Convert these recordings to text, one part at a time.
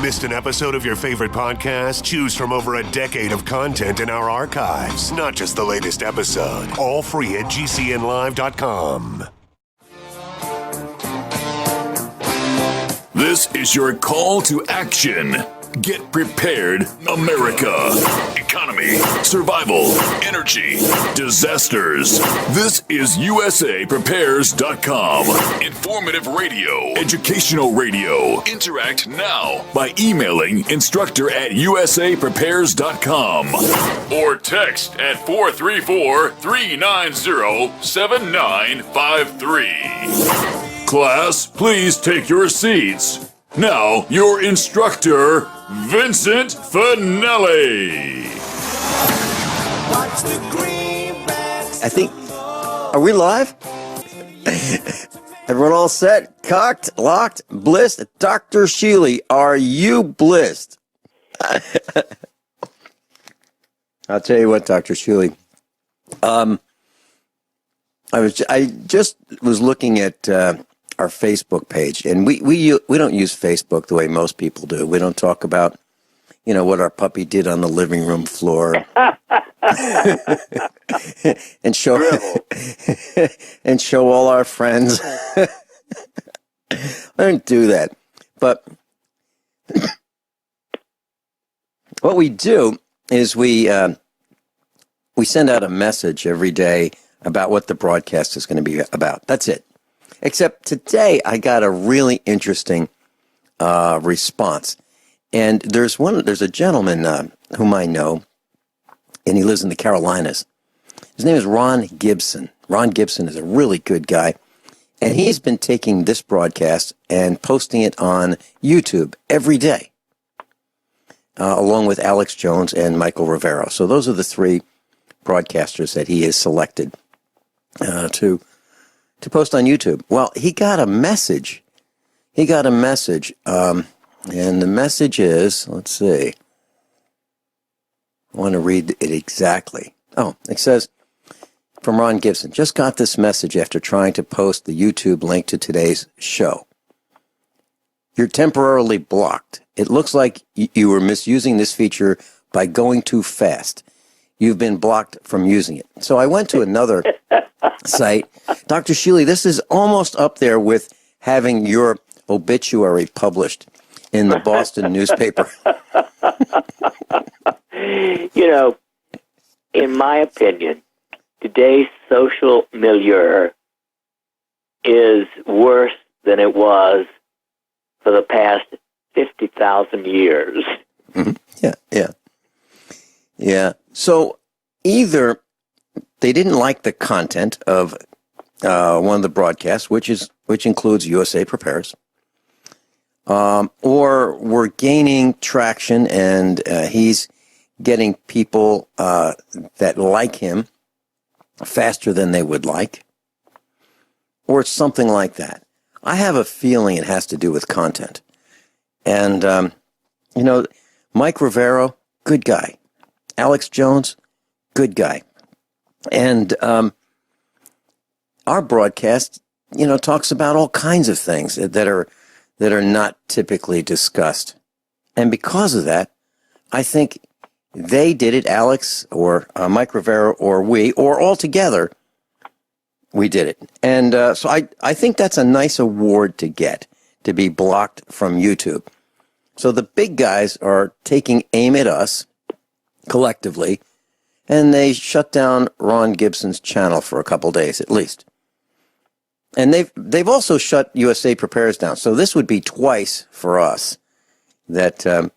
Missed an episode of your favorite podcast? Choose from over a decade of content in our archives, not just the latest episode. All free at gcnlive.com. This is your call to action. Get prepared, America. Economy, survival, energy, disasters. This is USAPrepares.com. Informative radio, educational radio. Interact now by emailing instructor@USAPrepares.com or text at 434-390-7953. Class, please take your seats. Now, your instructor, Vincent Finelli. I think, are we live? Everyone all set? Cocked, locked, blissed? Dr. Shealy, are you blissed? I'll tell you what, Dr. Shealy. I just was looking at our Facebook page, and we don't use Facebook the way most people do. We don't talk about, what our puppy did on the living room floor, and show all our friends. I don't do that, but what we do is we send out a message every day about what the broadcast is going to be about. That's it. Except today I got a really interesting response. And there's a gentleman whom I know, and he lives in the Carolinas. His name is Ron Gibson. Ron Gibson is a really good guy. And he's been taking this broadcast and posting it on YouTube every day, along with Alex Jones and Michael Rivero. So those are the three broadcasters that he has selected to post on YouTube. Well, he got a message. And the message is, let's see. I want to read it exactly. Oh, it says, from Ron Gibson, just got this message after trying to post the YouTube link to today's show. You're temporarily blocked. It looks like you were misusing this feature by going too fast. You've been blocked from using it. So I went to another site. Dr. Shealy, this is almost up there with having your obituary published in the Boston newspaper. In my opinion, today's social milieu is worse than it was for the past 50,000 years. Mm-hmm. Yeah. So either they didn't like the content of one of the broadcasts, which includes USA Prepares, or we're gaining traction, and he's getting people that like him faster than they would like, or something like that. I have a feeling it has to do with content. And, Mike Rivero, good guy. Alex Jones, good guy. And our broadcast, talks about all kinds of things that are not typically discussed. And because of that, I think they did it, Alex or Mike Rivera or we, or all together, we did it. And so I think that's a nice award to get, to be blocked from YouTube. So the big guys are taking aim at us collectively, and they shut down Ron Gibson's channel for a couple days at least. And they've also shut USA Prepares down. So this would be twice for us that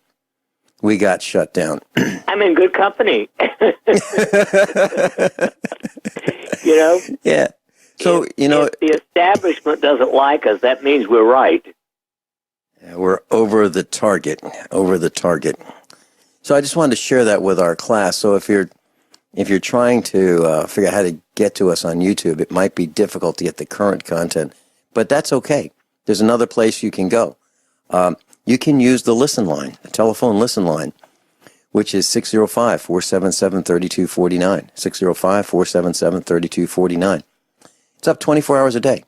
we got shut down. I'm in good company. Yeah. So, if the establishment doesn't like us, that means we're right. Yeah, we're over the target. So I just wanted to share that with our class. So if you're trying to figure out how to get to us on YouTube, it might be difficult to get the current content, but that's okay. There's another place you can go. You can use the listen line, the telephone listen line, which is 605-477-3249, 605-477-3249. It's up 24 hours a day.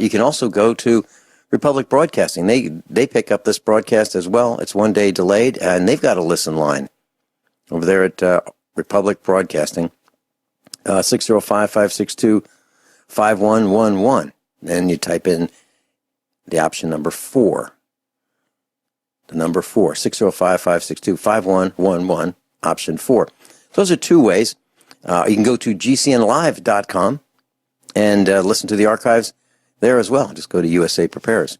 You can also go to Republic Broadcasting. They pick up this broadcast as well. It's 1 day delayed, and they've got a listen line over there at Republic Broadcasting, 605-562-5111. Then you type in the option number 4. The number 4, 605-562-5111, option 4. Those are two ways. You can go to gcnlive.com and listen to the archives there as well. Just go to USA Prepares.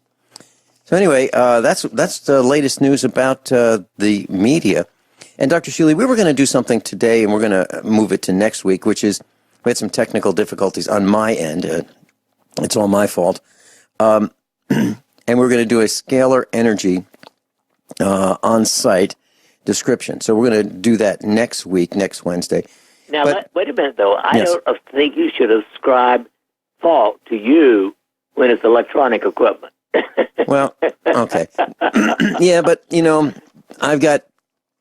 So anyway, that's the latest news about the media. And Dr. Shealy, we were going to do something today, and we're going to move it to next week, which is we had some technical difficulties on my end. It's all my fault. And we're going to do a scalar energy on-site description. So we're going to do that next week, next Wednesday. Now, wait a minute, though. I don't think you should ascribe fault to you when it's electronic equipment. Well, okay. Yeah, but,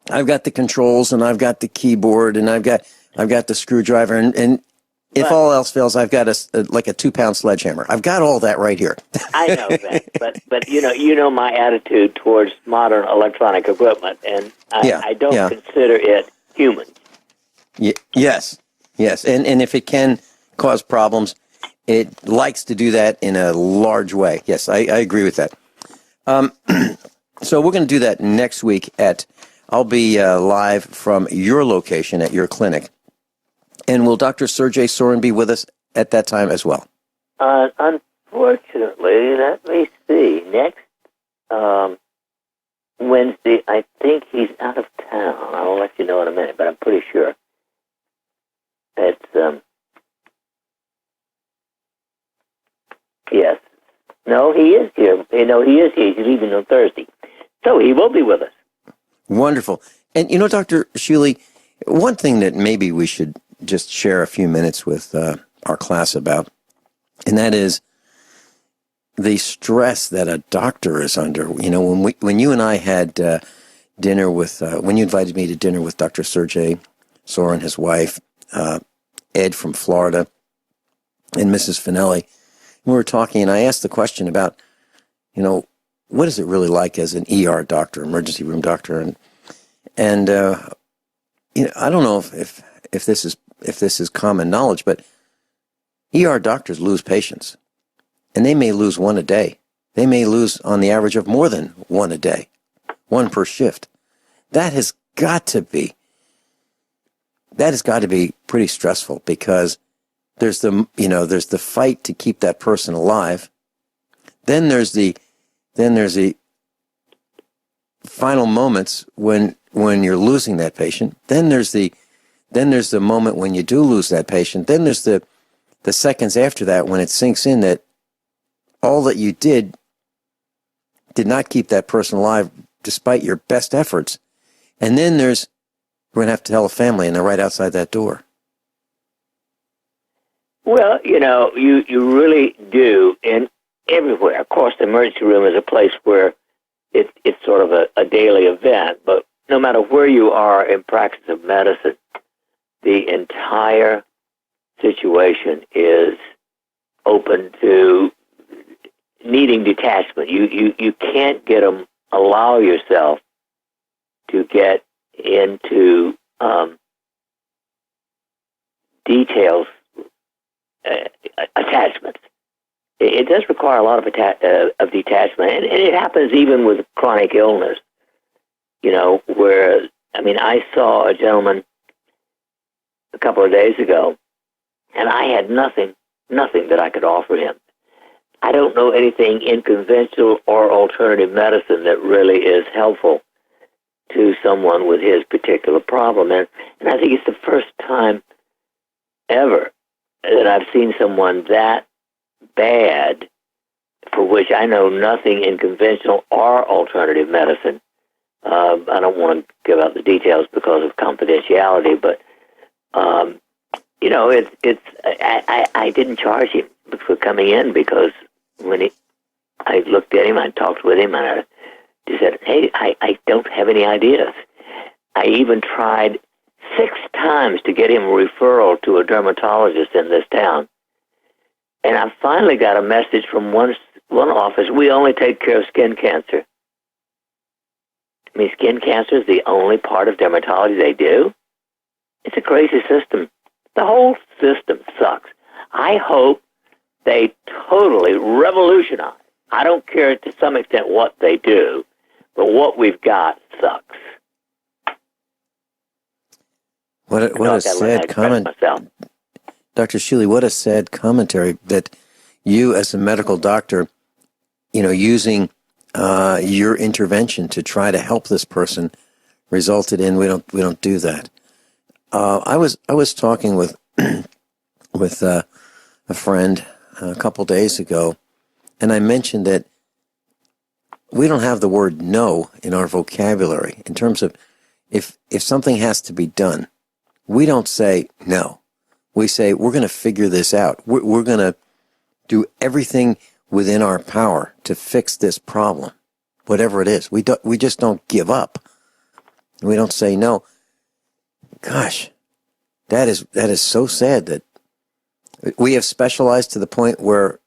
I've got the controls, and I've got the keyboard, and I've got the screwdriver, and if all else fails, I've got a 2-pound sledgehammer. I've got all that right here. I know that, but you know my attitude towards modern electronic equipment, and I don't consider it human. Yes, and if it can cause problems, it likes to do that in a large way. Yes, I agree with that. So we're going to do that next week I'll be live from your location at your clinic. And will Dr. Sergey Sorin be with us at that time as well? Unfortunately, let me see. Next Wednesday, I think he's out of town. I'll let you know in a minute, but I'm pretty sure. It's, yes. No, he is here. He is here. He's leaving on Thursday. So he will be with us. Wonderful. And, Dr. Shealy, one thing that maybe we should just share a few minutes with our class about, and that is the stress that a doctor is under. When you and I had dinner with, when you invited me to dinner with Dr. Sergey Sorin, his wife, Ed from Florida, and Mrs. Finelli, we were talking, and I asked the question about, what is it really like as an ER doctor, emergency room doctor, and I don't know if this is common knowledge, but ER doctors lose patients, and they may lose one a day. They may lose on the average of more than one a day, one per shift. That has got to be pretty stressful, because there's the fight to keep that person alive. Then there's the final moments when you're losing that patient. Then there's the moment when you do lose that patient. Then there's the seconds after that when it sinks in that all that you did not keep that person alive despite your best efforts. And then we're going to have to tell a family, and they're right outside that door. Well, you really do, and everywhere. Of course, the emergency room is a place where it's sort of a daily event, but no matter where you are in practice of medicine, the entire situation is open to needing detachment. You can't allow yourself to get into details, attachments. It does require a lot of detachment, and it happens even with chronic illness. Where I saw a gentleman a couple of days ago, and I had nothing that I could offer him. I don't know anything in conventional or alternative medicine that really is helpful to someone with his particular problem, and I think it's the first time ever that I've seen someone that bad, for which I know nothing in conventional or alternative medicine. I don't want to give out the details because of confidentiality, but I didn't charge him for coming in, because when I looked at him, I talked with him, and I just said, "Hey, I don't have any ideas." I even tried 6 times to get him a referral to a dermatologist in this town. And I finally got a message from one one office, we only take care of skin cancer. I mean, skin cancer is the only part of dermatology they do. It's a crazy system. The whole system sucks. I hope they totally revolutionize. I don't care to some extent what they do, but what we've got sucks. What a sad comment, Dr. Shealy. What a sad commentary that you, as a medical doctor, using your intervention to try to help this person, resulted in we don't do that. I was talking with with a friend a couple days ago, and I mentioned that we don't have the word no in our vocabulary in terms of if something has to be done. We don't say no. We say we're going to figure this out. We're going to do everything within our power to fix this problem, whatever it is. We just don't give up. We don't say no. Gosh, that is so sad that we have specialized to the point where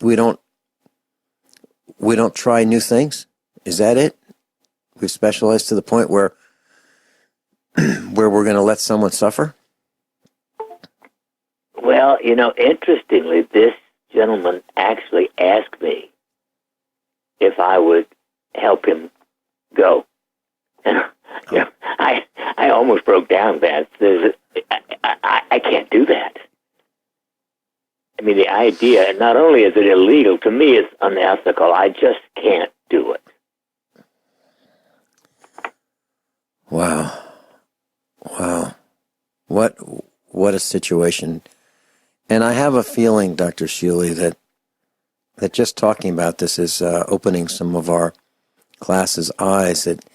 we don't try new things. Is that it? We've specialized to the point where we're going to let someone suffer? Well, interestingly, this gentleman actually asked me if I would help him go. I almost broke down, Vance. I can't do that. I mean, the idea, not only is it illegal, to me it's unethical. I just can't do it. Wow. What a situation. And I have a feeling, Dr. Shealy, that just talking about this is opening some of our class's eyes that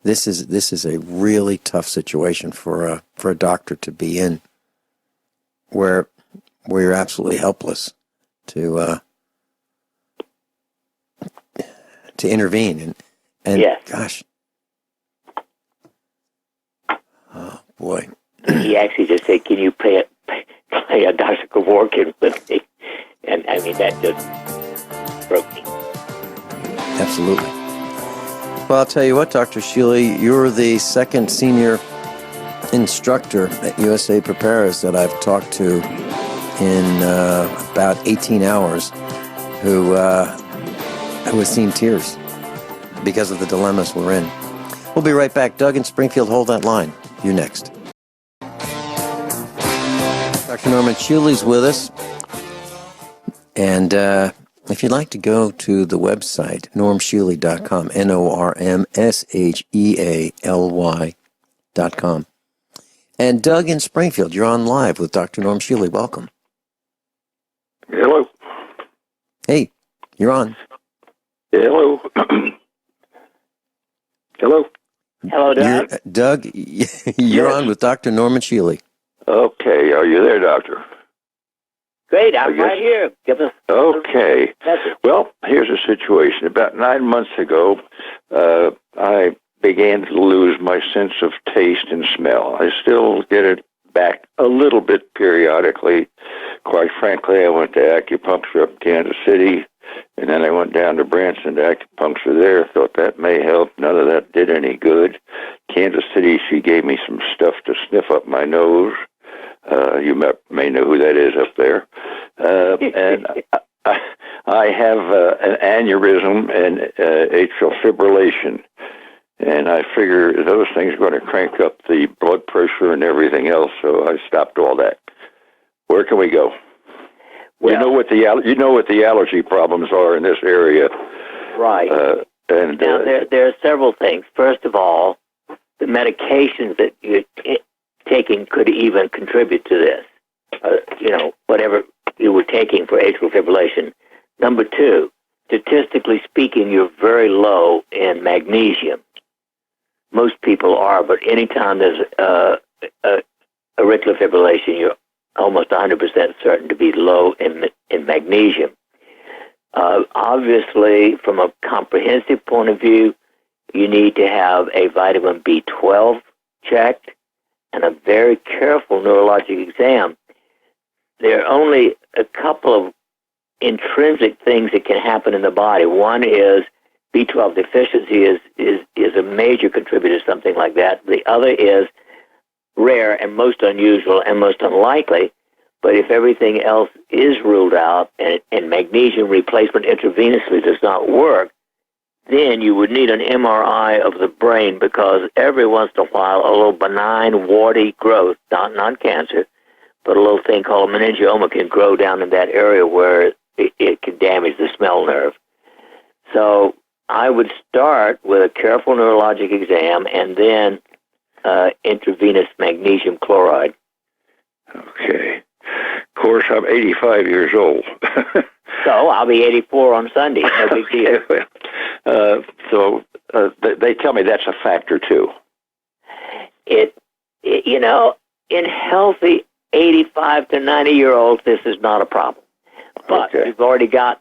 this is a really tough situation for a doctor to be in, where you're absolutely helpless to intervene and yes. Gosh, oh boy. He actually just said, "Can you play a Dr. Kevorkian with me?" And I mean, that just broke me. Absolutely. Well, I'll tell you what, Dr. Shealy, you're the second senior instructor at USA Preparers that I've talked to in about 18 hours who has seen tears because of the dilemmas we're in. We'll be right back. Doug in Springfield, hold that line. You next. Dr. Norman Shealy's with us. And if you'd like to go to the website, normshealy.com, NORMSHEALY.com. And Doug in Springfield, you're on live with Dr. Norm Shealy. Welcome. Hello. Hey, you're on. Hello. Hello, Doug. Doug, you're Yes. on with Dr. Norman Shealy. Okay, are you there, Doctor? Great, I'm right here. Give us. Okay. Well, here's the situation. About 9 months ago, I began to lose my sense of taste and smell. I still get it back a little bit periodically. Quite frankly, I went to acupuncture up in Kansas City, and then I went down to Branson to acupuncture there. Thought that may help. None of that did any good. Kansas City, she gave me some stuff to sniff up my nose. You may know who that is up there. And I have an aneurysm and atrial fibrillation. And I figure those things are going to crank up the blood pressure and everything else, so I stopped all that. Where can we go? Well, you know what the allergy problems are in this area, right? And now there are several things. First of all, the medications that you're taking could even contribute to this. Whatever you were taking for atrial fibrillation. Number two, statistically speaking, you're very low in magnesium. Most people are, but anytime there's auricular fibrillation, you're almost 100% certain to be low in magnesium. Obviously, from a comprehensive point of view, you need to have a vitamin B12 checked and a very careful neurologic exam. There are only a couple of intrinsic things that can happen in the body. One is B12 deficiency is a major contributor to something like that. The other is rare and most unusual and most unlikely, but if everything else is ruled out and magnesium replacement intravenously does not work, then you would need an MRI of the brain, because every once in a while a little benign warty growth, not cancer, but a little thing called meningioma can grow down in that area where it can damage the smell nerve. So I would start with a careful neurologic exam and then intravenous magnesium chloride. Okay. Of course, I'm 85 years old. So I'll be 84 on Sunday. No big deal. So they tell me that's a factor too. It in healthy 85 to 90-year-olds, this is not a problem. But you've already got,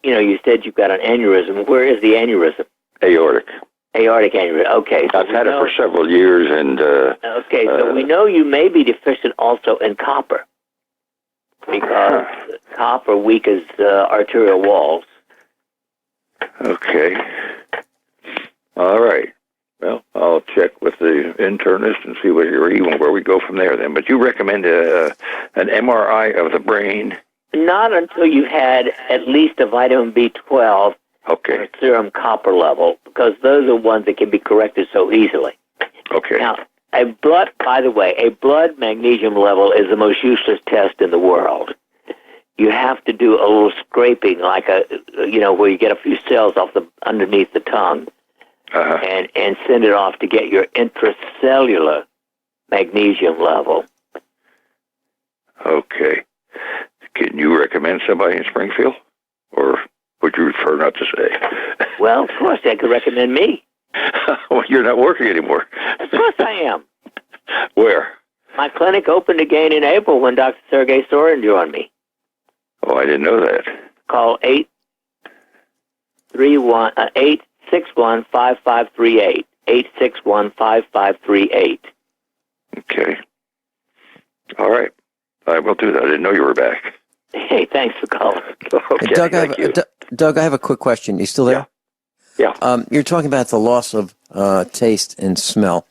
you said you've got an aneurysm. Where is the aneurysm? Aortic. Aortic aneurysm. Okay. So I've had it for several years, and okay, so we know you may be deficient also in copper, because copper weakens arterial walls. Okay. All right. Well, I'll check with the internist and see where we go from there then. But you recommend an MRI of the brain? Not until you've had at least a vitamin B12 or a serum copper level, because those are ones that can be corrected so easily. Okay. Now, by the way, a blood magnesium level is the most useless test in the world. You have to do a little scraping, like where you get a few cells off underneath the tongue, and send it off to get your intracellular magnesium level. Okay. Can you recommend somebody in Springfield, or would you prefer not to say? Well, of course, they could recommend me. Well, you're not working anymore. Of course I am. Where? My clinic opened again in April when Dr. Sergey Sorin joined me. Oh, I didn't know that. Call 861-5538. 861-5538. Okay. All right. I will do that. I didn't know you were back. Hey, thanks for calling. Okay, Doug, I have a quick question. You still there? Yeah. You're talking about the loss of taste and smell.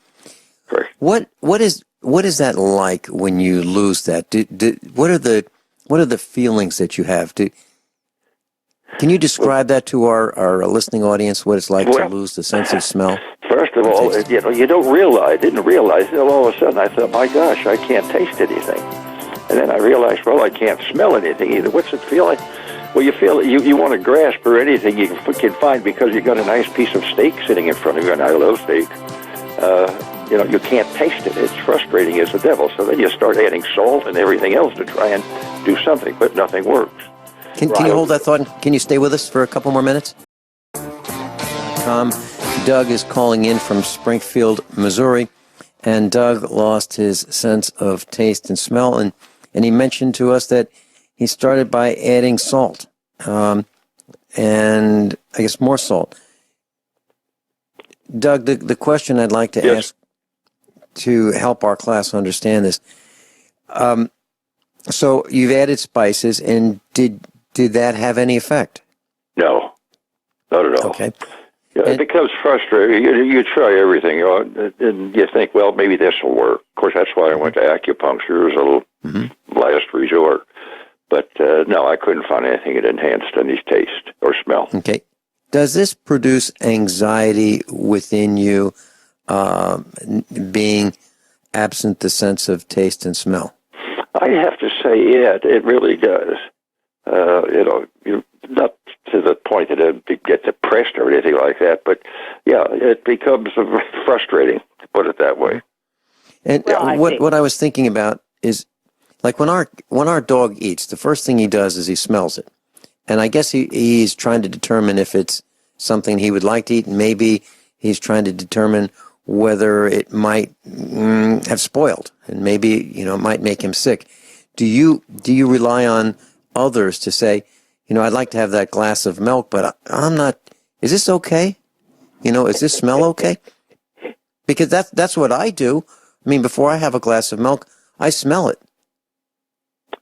Correct. What is that like when you lose that? What are the feelings that you have? Can you describe that to our listening audience? What it's like to lose the sense of smell? First of all, you don't realize. Didn't realize until all of a sudden I thought, my gosh, I can't taste anything. And then I realized, well, I can't smell anything either. What's it feel like? Well, you feel you want to grasp for anything you can find, because you got a nice piece of steak sitting in front of you, and I love steak. You can't taste it. It's frustrating as the devil. So then you start adding salt and everything else to try and do something, but nothing works. Can you hold that thought? Can you stay with us for a couple more minutes? Doug is calling in from Springfield, Missouri, and Doug lost his sense of taste and smell, and he mentioned to us that he started by adding salt, and I guess more salt. Doug, the question I'd like to ask to help our class understand this. So you've added spices, and did that have any effect? No, not at all. Okay. Yeah, it becomes frustrating. You try everything, and you think, well, maybe this will work. Of course, that's why I went to acupuncture as a little last resort. But no, I couldn't find anything that enhanced any taste or smell. Okay. Does this produce anxiety within you, being absent the sense of taste and smell? I have to say, yeah, it really does. You're not to the point that it get depressed or anything like that, but yeah, it becomes frustrating, to put it that way. And what I was thinking about is, like when our dog eats, the first thing he does is he smells it, and I guess he's trying to determine if it's something he would like to eat, and maybe he's trying to determine whether it might have spoiled, and maybe it might make him sick. Do you rely on others to say, I'd like to have that glass of milk, but I'm not. Is this okay? Is this smell okay? Because that's what I do. I mean, before I have a glass of milk, I smell it.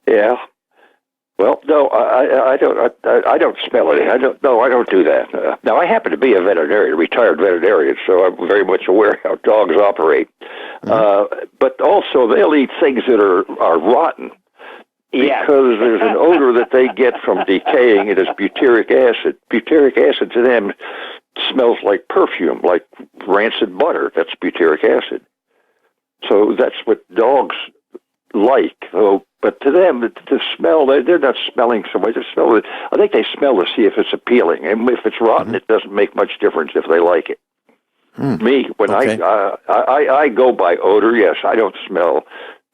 Yeah. Well, no, I don't. I don't smell it. I don't. No, I don't do that. Now, I happen to be a veterinarian, a retired veterinarian, so I'm very much aware how dogs operate. But also, they'll eat things that are rotten. Because there's an odor that they get from decaying. It is butyric acid. Butyric acid to them smells like perfume, like rancid butter. That's butyric acid. So that's what dogs like. So, but to them, the smell, they're not smelling so much. I think they smell to see if it's appealing. And if it's rotten, it doesn't make much difference if they like it. Me, when I go by odor, yes, I don't smell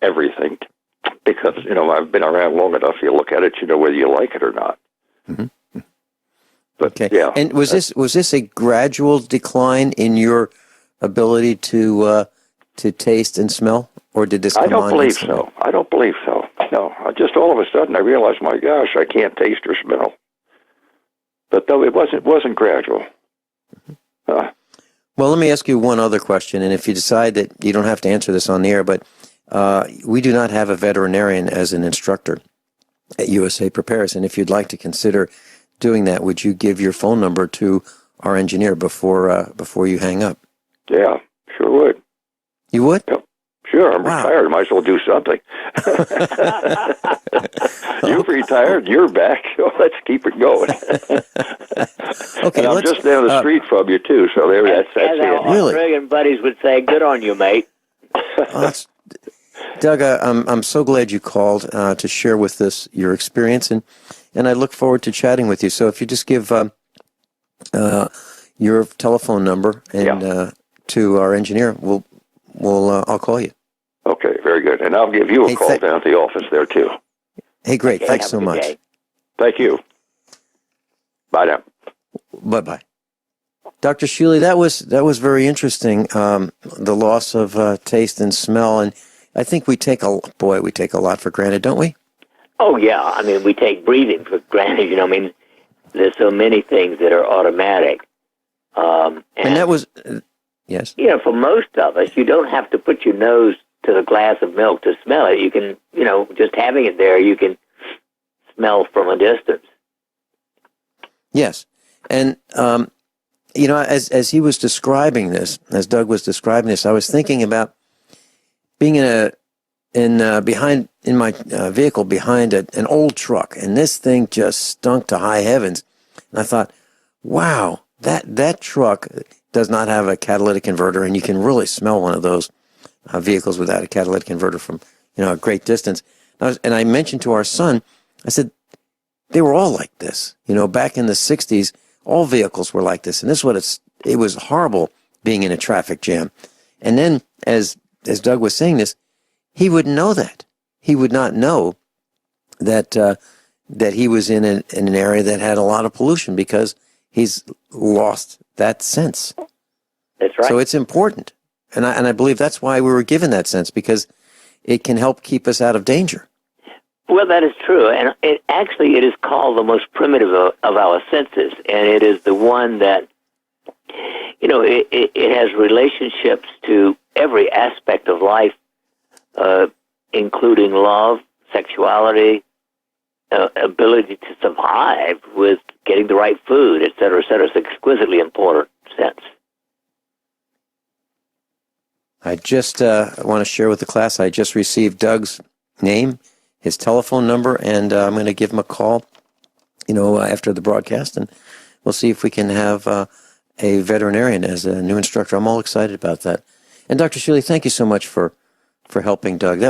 everything. Because, I've been around long enough, you look at it, you know whether you like it or not. But, yeah. And was this a gradual decline in your ability to taste and smell? Or did this come on? I don't believe so. No, just all of a sudden I realized, my gosh, I can't taste or smell. But though it wasn't gradual. Well, let me ask you one other question, and if you decide that you don't have to answer this on the air, but we do not have a veterinarian as an instructor at USA Prepares, and if you'd like to consider doing that, would you give your phone number to our engineer before you hang up? Yeah, sure would. You would? Yep. Sure, I'm retired. Might as well do something. You've retired, you're back, so let's keep it going. Okay, and I'm just down the street from you, too, so that's it. Really? Regan buddies would say, good on you, mate. Doug, I'm so glad you called to share with us your experience, and I look forward to chatting with you. So if you just give your telephone number and to our engineer, I'll call you. Okay, very good. And I'll give you a call down at the office there, too. Hey, great. Thanks so much. Day. Thank you. Bye now. Bye-bye. Dr. Shealy, that was very interesting, the loss of taste and smell. And I think we take a lot for granted, don't we? Oh, yeah. I mean, we take breathing for granted. There's so many things that are automatic. And that was... Yes. For most of us, you don't have to put your nose to the glass of milk to smell it. You can, just having it there, you can smell from a distance. Yes. And, as he was describing this, as Doug was describing this, I was thinking about being in my vehicle behind an old truck, and this thing just stunk to high heavens. And I thought, wow, that truck does not have a catalytic converter, and you can really smell one of those vehicles without a catalytic converter from a great distance. And I mentioned to our son, I said, they were all like this. Back in the 60s, all vehicles were like this, and this is what it was horrible being in a traffic jam. And then, as Doug was saying this, he wouldn't know that. He would not know that he was in an area that had a lot of pollution because he's lost that sense. That's right. So it's important. And I believe that's why we were given that sense, because it can help keep us out of danger. Well, that is true. And it is called the most primitive of our senses. And it is the one that, it has relationships to every aspect of life, including love, sexuality, ability to survive with getting the right food, et cetera, et cetera. It's an exquisitely important sense. I just want to share with the class, I just received Doug's name, his telephone number, and I'm going to give him a call, after the broadcast, and we'll see if we can have a veterinarian as a new instructor. I'm all excited about that. And Dr. Shealy, thank you so much for helping Doug.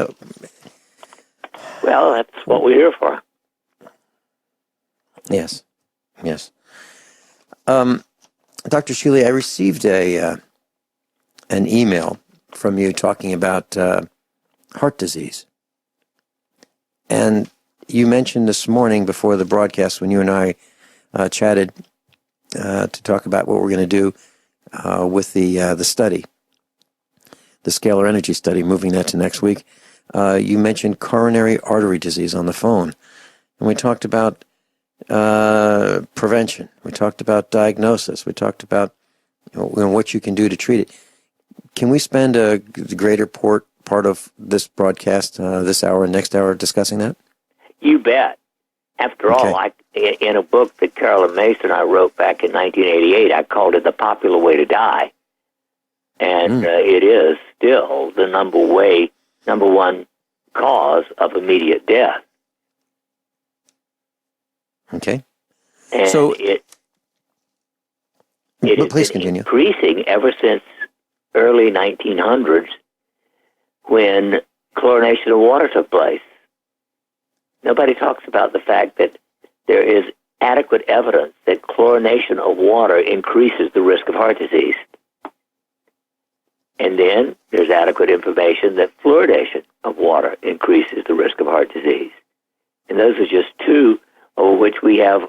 Well, that's what we're here for. Yes. Dr. Shealy, I received an email from you talking about heart disease. And you mentioned this morning before the broadcast when you and I chatted to talk about what we're going to do with the study, the scalar energy study, moving that to next week. You mentioned coronary artery disease on the phone. And we talked about prevention. We talked about diagnosis. We talked about what you can do to treat it. Can we spend the greater part of this broadcast, this hour and next hour, discussing that? You bet. After all, in a book that Carolyn Mason I wrote back in 1988, I called it The Popular Way to Die. And it is still the number one cause of immediate death. Okay. And so it has please been continue. increasing ever since early 1900s when chlorination of water took place. Nobody talks about the fact that there is adequate evidence that chlorination of water increases the risk of heart disease. And then there's adequate information that fluoridation of water increases the risk of heart disease. And those are just two over which we have,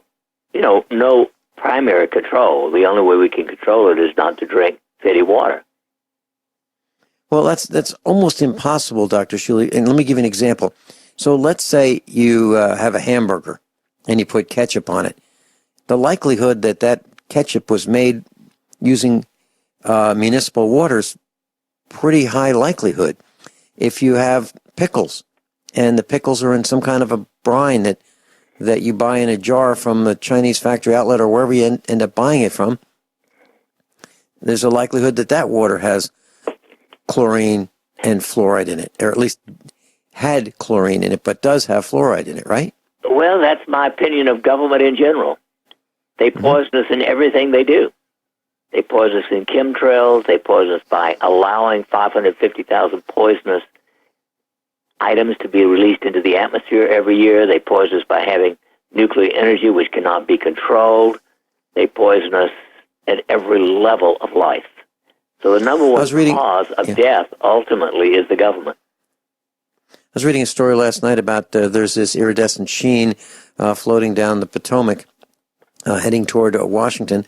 no primary control. The only way we can control it is not to drink city water. Well, that's almost impossible, Dr. Shealy. And let me give you an example. So let's say you have a hamburger and you put ketchup on it. The likelihood that ketchup was made using municipal water is pretty high likelihood. If you have pickles and the pickles are in some kind of a brine that you buy in a jar from the Chinese factory outlet or wherever you end up buying it from, there's a likelihood that water has chlorine and fluoride in it, or at least had chlorine in it, but does have fluoride in it, right? Well, that's my opinion of government in general. They poison us in everything they do. They poison us in chemtrails. They poison us by allowing 550,000 poisonous items to be released into the atmosphere every year. They poison us by having nuclear energy which cannot be controlled. They poison us at every level of life. So the number one cause of death ultimately is the government. I was reading a story last night about there's this iridescent sheen floating down the Potomac, heading toward Washington,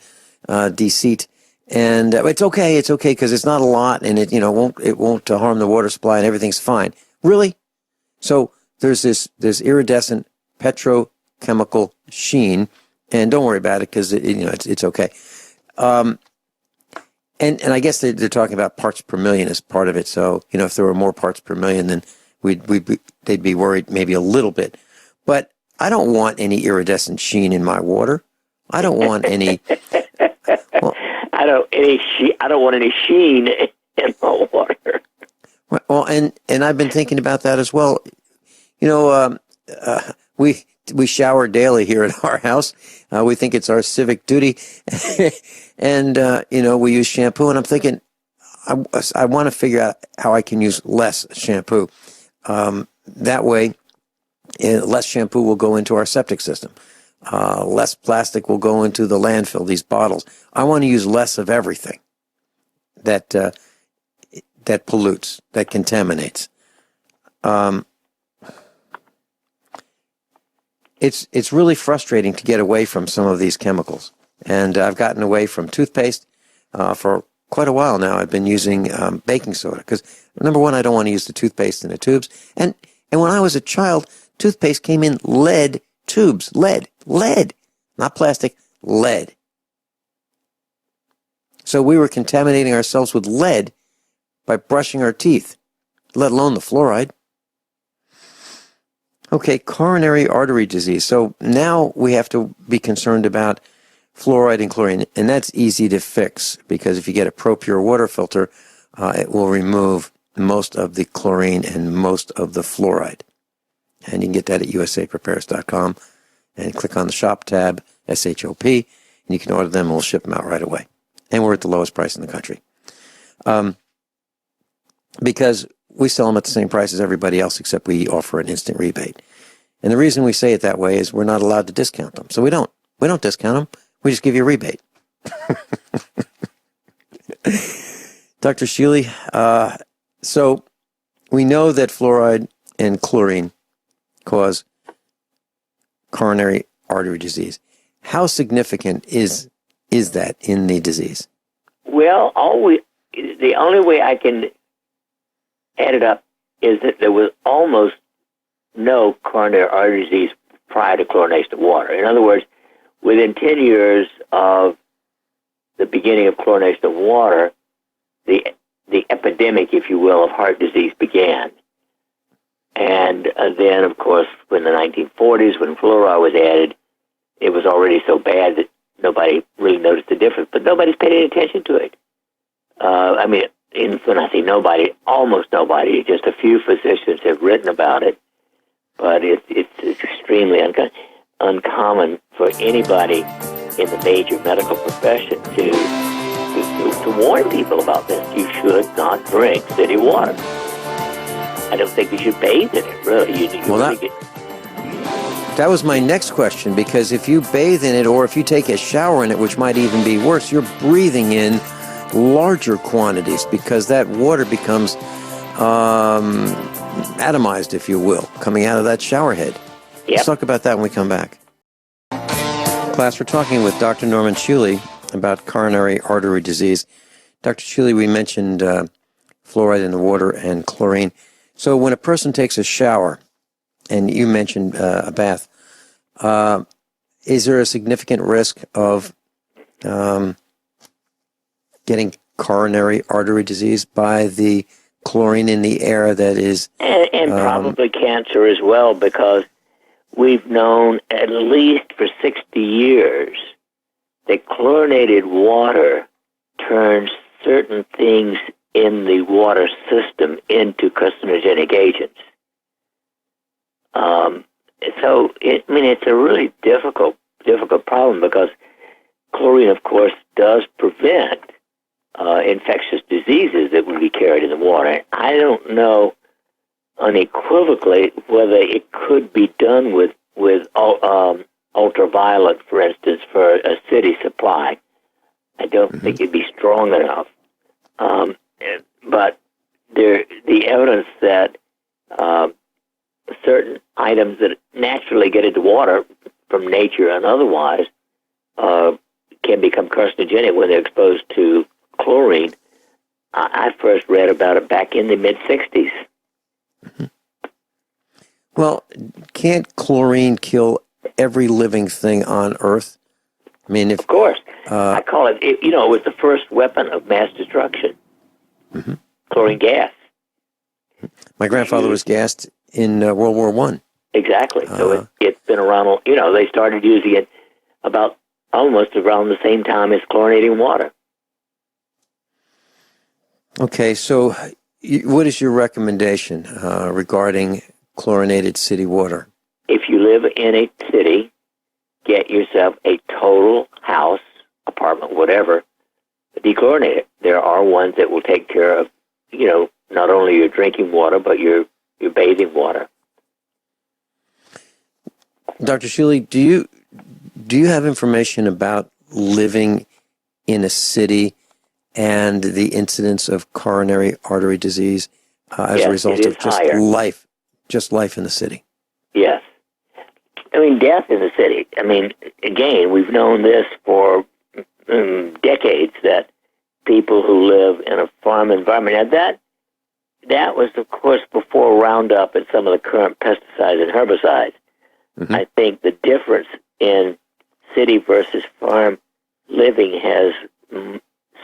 D.C. And it's okay because it's not a lot, and it won't harm the water supply, and everything's fine. Really? So there's this iridescent petrochemical sheen, and don't worry about it because it's okay. And I guess they're talking about parts per million as part of it. So if there were more parts per million, then they'd be worried maybe a little bit. But I don't want any iridescent sheen in my water. I don't want any. Well, I don't want any sheen in my water. Well, and I've been thinking about that as well. We shower daily here at our house. We think it's our civic duty, and we use shampoo. And I'm thinking, I want to figure out how I can use less shampoo. That way, less shampoo will go into our septic system. Less plastic will go into the landfill, these bottles. I want to use less of everything that pollutes, that contaminates. It's really frustrating to get away from some of these chemicals. And I've gotten away from toothpaste for quite a while now. I've been using baking soda because, number one, I don't want to use the toothpaste in the tubes. And when I was a child, toothpaste came in lead tubes. Lead. Not plastic, lead. So we were contaminating ourselves with lead by brushing our teeth, let alone the fluoride. Okay, coronary artery disease. So now we have to be concerned about fluoride and chlorine, and that's easy to fix because if you get a ProPure water filter, it will remove most of the chlorine and most of the fluoride. And you can get that at usaprepares.com and click on the shop tab, SHOP, and you can order them and we'll ship them out right away. And we're at the lowest price in the country. Because we sell them at the same price as everybody else, except we offer an instant rebate. And the reason we say it that way is we're not allowed to discount them. So we don't discount them. We just give you a rebate. Dr. Shealy, so we know that fluoride and chlorine cause coronary artery disease. How significant is that in the disease? Well, the only way I can add it up is that there was almost no coronary artery disease prior to chlorination of water. In other words, within 10 years of the beginning of chlorination of water, the epidemic, if you will, of heart disease began. And then, of course, in the 1940s, when fluoride was added, it was already so bad that nobody really noticed the difference. But nobody's paid any attention to it. I mean, when I say nobody, almost nobody. Just a few physicians have written about it. But it's extremely uncommon for anybody in the major medical profession to warn people about this. You should not drink city water. I don't think you should bathe in it, really. That was my next question, because if you bathe in it or if you take a shower in it, which might even be worse, you're breathing in larger quantities because that water becomes atomized, if you will, coming out of that shower head. Yep. Let's talk about that when we come back. Class, we're talking with Dr. Norman Shealy about coronary artery disease. Dr. Shealy, we mentioned fluoride in the water and chlorine. So when a person takes a shower, and you mentioned a bath, is there a significant risk of getting coronary artery disease by the chlorine in the air that is... And probably cancer as well, because we've known at least for 60 years that chlorinated water turns certain things in the water system into carcinogenic agents. It's a really difficult problem, because chlorine, of course, does prevent infectious diseses that would be carried in the water. I don't know unequivocally whether it could be done with ultraviolet, for instance, for a city supply. I don't think it'd be strong enough. But the evidence that certain items that naturally get into water from nature and otherwise can become carcinogenic when they're exposed to chlorine. I first read about it back in the mid-'60s. Well, can't chlorine kill every living thing on Earth? I mean, of course. I call it, it was the first weapon of mass destruction. Chlorine gas. My grandfather was gassed in World War I. Exactly. So it's been around, they started using it about almost around the same time as chlorinating water. Okay, so what is your recommendation regarding chlorinated city water? If you live in a city, get yourself a total house, apartment, whatever, dechlorinated. it. There are ones that will take care of, not only your drinking water, but your bathing water. Dr. Shealy, do you have information about living in a city and the incidence of coronary artery disease as a result of just life in the city? Yes. Death in the city. Again, we've known this for decades, that people who live in a farm environment. Now that was, of course, before Roundup and some of the current pesticides and herbicides. I think the difference in city versus farm living has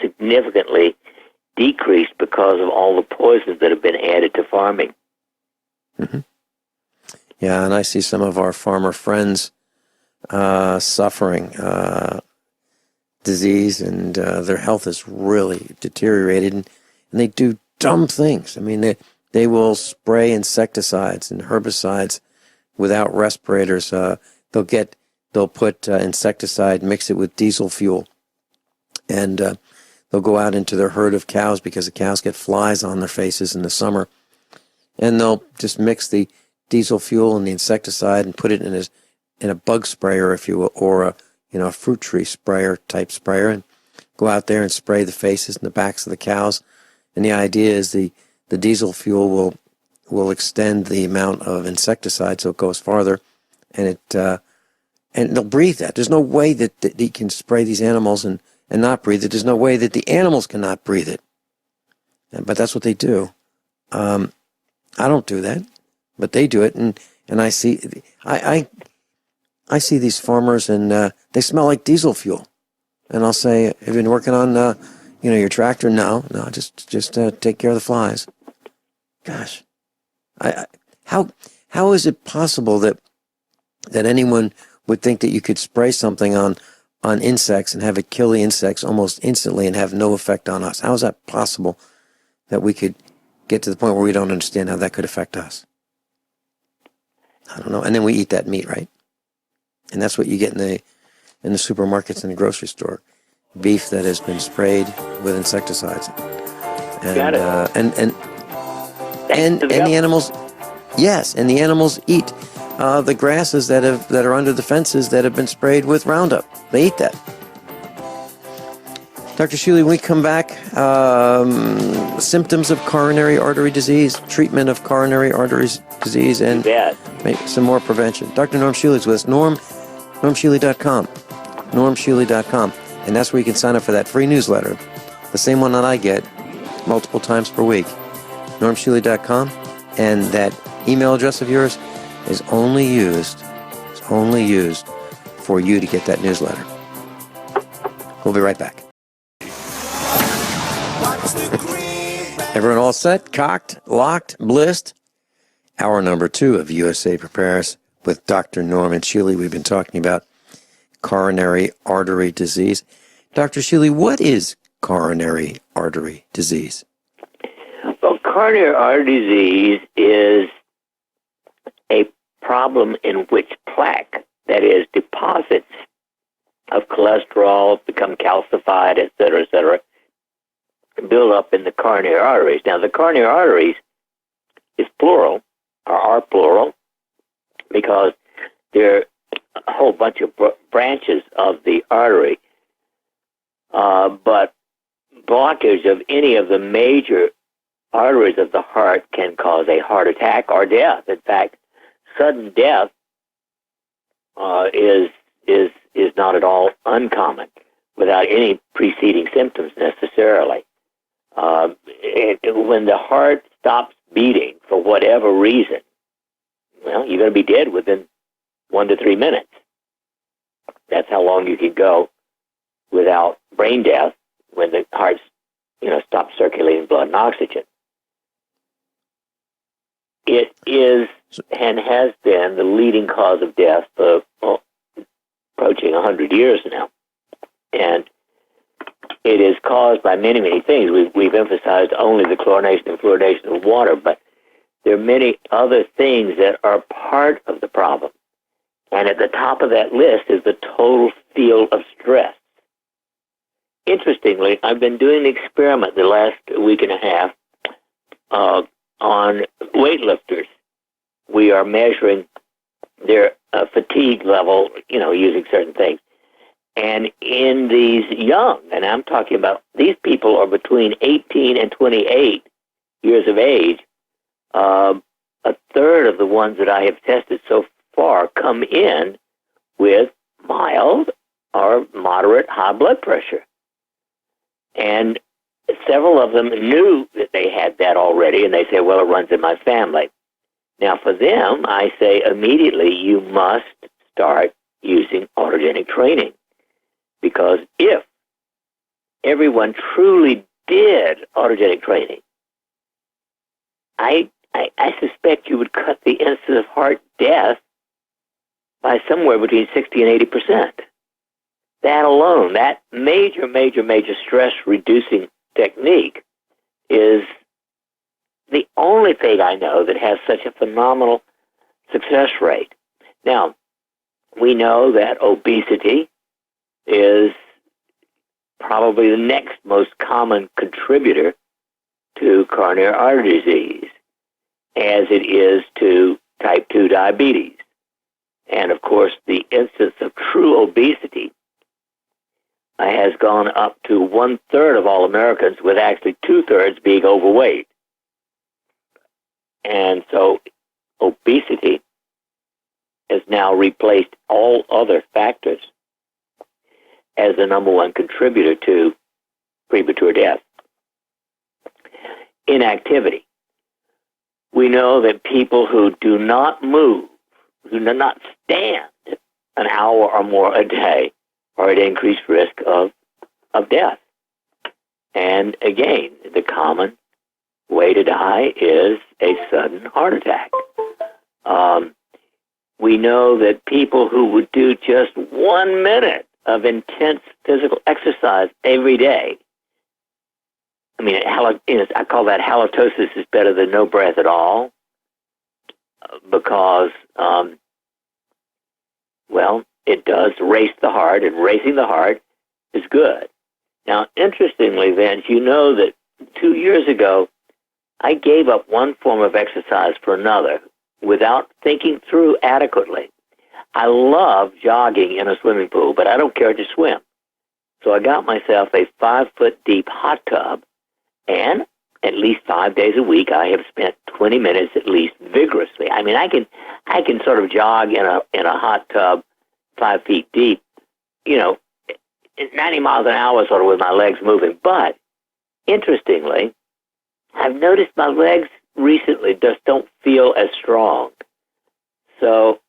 significantly decreased because of all the poisons that have been added to farming. Yeah, and I see some of our farmer friends suffering disease, and their health is really deteriorated, and they do dumb things. They will spray insecticides and herbicides without respirators. They'll put insecticide, mix it with diesel fuel, and they'll go out into their herd of cows because the cows get flies on their faces in the summer, and they'll just mix the diesel fuel and the insecticide and put it in a bug sprayer, if you will, or a fruit tree sprayer type sprayer, and go out there and spray the faces and the backs of the cows. And the idea is the diesel fuel will extend the amount of insecticide so it goes farther, and they'll breathe that. There's no way that he can spray these animals and not breathe it. There's no way that the animals cannot breathe it. But that's what they do. I don't do that, but they do it, and I see I see these farmers, and they smell like diesel fuel. And I'll say, "Have you been working on your tractor?" No, just take care of the flies. Gosh, How is it possible that anyone would think that you could spray something on insects and have it kill the insects almost instantly and have no effect on us? How is that possible that we could get to the point where we don't understand how that could affect us? I don't know. And then we eat that meat, right? And that's what you get in the supermarkets and the grocery store. Beef that has been sprayed with insecticides. And, Got it. And the animals, yes, and the animals eat the grasses that are under the fences that have been sprayed with Roundup. They eat that. Dr. Shealy, when we come back, symptoms of coronary artery disease, treatment of coronary artery disease, and maybe some more prevention. Dr. Norm Shealy is with us. NormShealy.com. NormShealy.com. And that's where you can sign up for that free newsletter, the same one that I get multiple times per week. NormShealy.com. And that email address of yours is only used for you to get that newsletter. We'll be right back. Everyone all set? Cocked? Locked? Blissed? Hour number 2 of USA Prepares with Dr. Norman Shealy. We've been talking about coronary artery disease. Dr. Shealy, what is coronary artery disease? Well, coronary artery disease is a problem in which plaque, that is, deposits of cholesterol become calcified, et cetera, build up in the coronary arteries. Now, the coronary arteries is plural, or are plural, because there are a whole bunch of branches of the artery, but blockage of any of the major arteries of the heart can cause a heart attack or death. In fact, sudden death is not at all uncommon without any preceding symptoms necessarily. When the heart stops beating for whatever reason, well, you're going to be dead within 1 to 3 minutes. That's how long you can go without brain death when the heart, stops circulating blood and oxygen. It is and has been the leading cause of death for approaching 100 years now. And it is caused by many, many things. We've emphasized only the chlorination and fluoridation of water, but there are many other things that are part of the problem. And at the top of that list is the total field of stress. Interestingly, I've been doing an experiment the last week and a half on weightlifters. We are measuring their fatigue level, using certain things. And in these young, and I'm talking about these people are between 18 and 28 years of age, a third of the ones that I have tested so far come in with mild or moderate high blood pressure. And several of them knew that they had that already, and they say, well, it runs in my family. Now, for them, I say immediately, you must start using autogenic training. Because if everyone truly did autogenic training, I suspect you would cut the incidence of heart death by somewhere between 60 and 80%. That alone, that major stress-reducing technique is the only thing I know that has such a phenomenal success rate. Now, we know that obesity is probably the next most common contributor to coronary artery disease, as it is to type 2 diabetes. And, of course, the incidence of true obesity has gone up to 1/3 of all Americans, with actually 2/3 being overweight. And so obesity has now replaced all other factors as the number one contributor to premature death. Inactivity. We know that people who do not move, who do not stand an hour or more a day, are at increased risk of death. And again, the common way to die is a sudden heart attack. We know that people who would do just 1 minute of intense physical exercise every day, I mean, I call that halitosis is better than no breath at all, because, it does race the heart, and racing the heart is good. Now, interestingly, Vince, you know that 2 years ago, I gave up one form of exercise for another without thinking through adequately. I love jogging in a swimming pool, but I don't care to swim. So I got myself a 5-foot deep hot tub, and at least 5 days a week, I have spent 20 minutes at least vigorously. I mean, I can sort of jog in a hot tub 5 feet deep, 90 miles an hour sort of with my legs moving. But interestingly, I've noticed my legs recently just don't feel as strong. So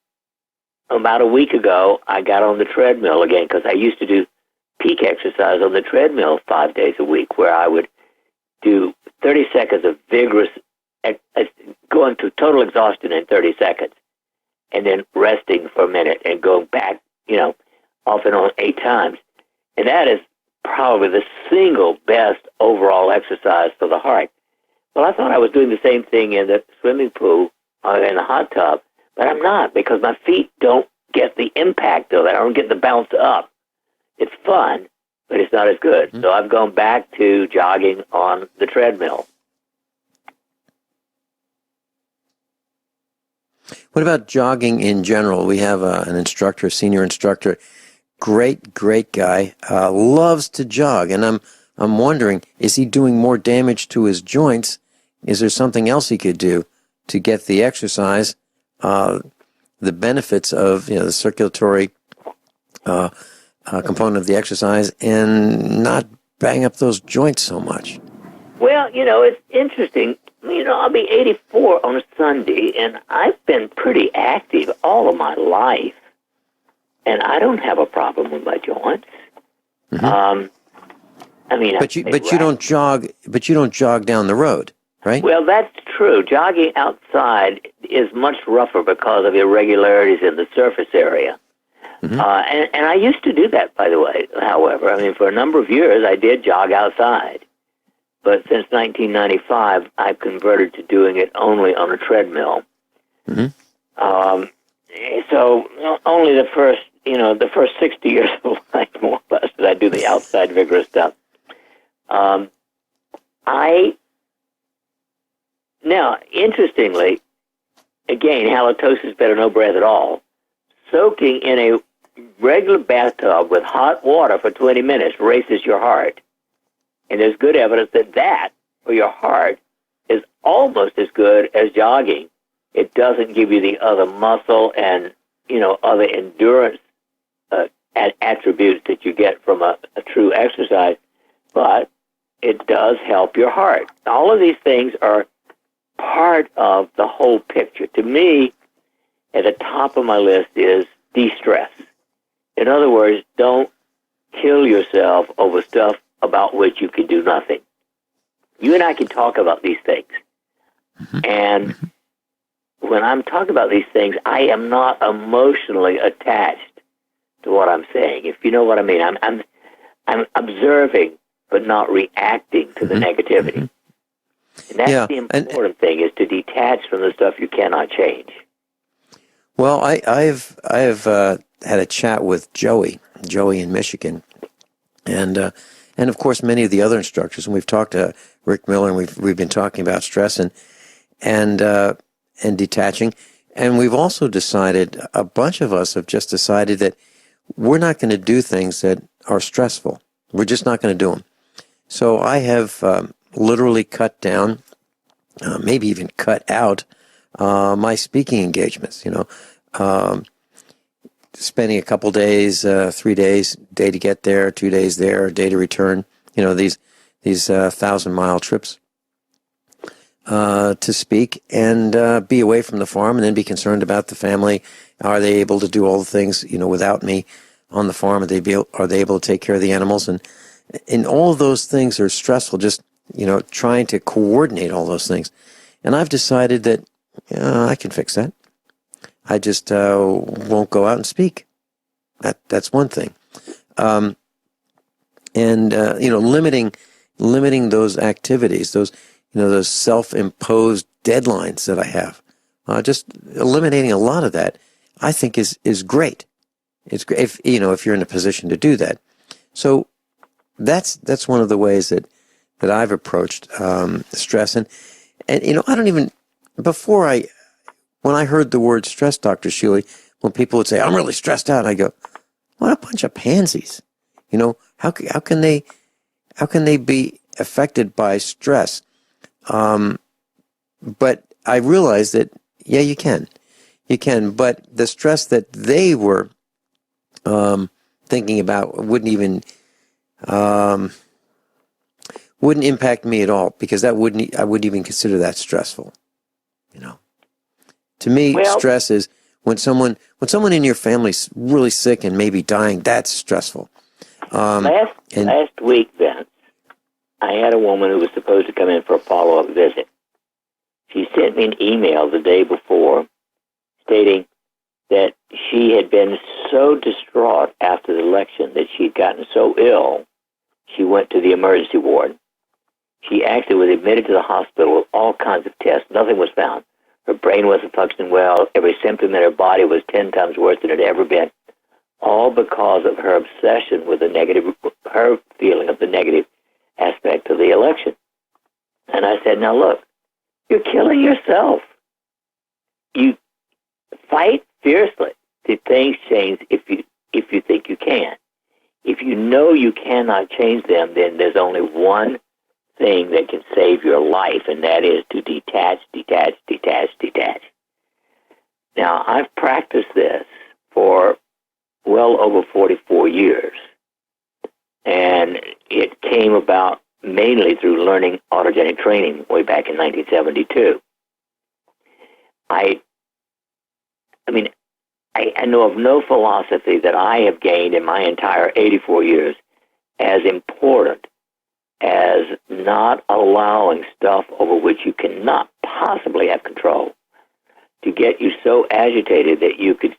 about a week ago, I got on the treadmill again, because I used to do peak exercise on the treadmill 5 days a week, where I would do 30 seconds of vigorous, going to total exhaustion in 30 seconds, and then resting for a minute and going back, off and on 8 times. And that is probably the single best overall exercise for the heart. Well, I thought I was doing the same thing in the swimming pool or in the hot tub, but I'm not, because my feet don't get the impact of it. I don't get the bounce up. It's fun, but it's not as good. So I've gone back to jogging on the treadmill. What about jogging in general? We have an instructor, a senior instructor, great guy, loves to jog, and I'm wondering, is he doing more damage to his joints? Is there something else he could do to get the exercise, the benefits of the circulatory component of the exercise, and not bang up those joints so much? Well, it's interesting. I'll be 84 on a Sunday, and I've been pretty active all of my life, and I don't have a problem with my joints. Mm-hmm. But you don't jog. But you don't jog down the road, right? Well, that's true. Jogging outside is much rougher because of irregularities in the surface area. Mm-hmm. And I used to do that, by the way. However, for a number of years, I did jog outside. But since 1995, I've converted to doing it only on a treadmill. Mm-hmm. So only the first 60 years of life, more or less, did I do the outside vigorous stuff. Now, interestingly, again, halitosis better no breath at all. Soaking in a regular bathtub with hot water for 20 minutes races your heart. And there's good evidence that for your heart is almost as good as jogging. It doesn't give you the other muscle and, other endurance attributes that you get from a true exercise, but it does help your heart. All of these things are part of the whole picture. To me, at the top of my list is de-stress. In other words, don't kill yourself over stuff about which you can do nothing. You and I can talk about these things. Mm-hmm. And when I'm talking about these things, I am not emotionally attached to what I'm saying, if you know what I mean. I'm observing, but not reacting to the negativity. And that's the important thing, is to detach from the stuff you cannot change. Well, I've had a chat with Joey in Michigan, and of course many of the other instructors, and we've talked to Rick Miller, and we've been talking about stress and detaching, and we've also decided, a bunch of us have just decided that we're not going to do things that are stressful. We're just not going to do them. So I have literally cut down, maybe even cut out my speaking engagements. Spending a couple days, 3 days, day to get there, 2 days there, day to return. These 1,000-mile trips to speak and be away from the farm, and then be concerned about the family. Are they able to do all the things without me on the farm? Are they able to take care of the animals? And all of those things are stressful. Just trying to coordinate all those things. And I've decided that I can fix that. I just won't go out and speak. That's one thing. Limiting those activities, those self-imposed deadlines that I have, just eliminating a lot of that, I think is great. It's great if you're in a position to do that. So that's one of the ways that I've approached stress, and I don't even when I heard the word stress, Dr. Shealy, when people would say I'm really stressed out, I go, what a bunch of pansies. How can they be affected by stress? But I realized that, yeah, you can, but the stress that they were thinking about wouldn't impact me at all, because I wouldn't even consider that stressful. To me, stress is when someone in your family's really sick and maybe dying. That's stressful. Last week, Vince, I had a woman who was supposed to come in for a follow-up visit. She sent me an email the day before stating that she had been so distraught after the election that she'd gotten so ill, she went to the emergency ward. She actually was admitted to the hospital with all kinds of tests. Nothing was found. Her brain wasn't functioning well. Every symptom in her body was 10 times worse than it had ever been. All because of her obsession with her feeling of the negative aspect of the election. And I said, now look, you're killing yourself. You fight fiercely to things change if you think you can. If you know you cannot change them, then there's only one thing that can save your life, and that is to detach. Now, I've practiced this for well over 44 years, and it came about mainly through learning autogenic training way back in 1972. I know of no philosophy that I have gained in my entire 84 years as important as not allowing stuff over which you cannot possibly have control to get you so agitated that you could,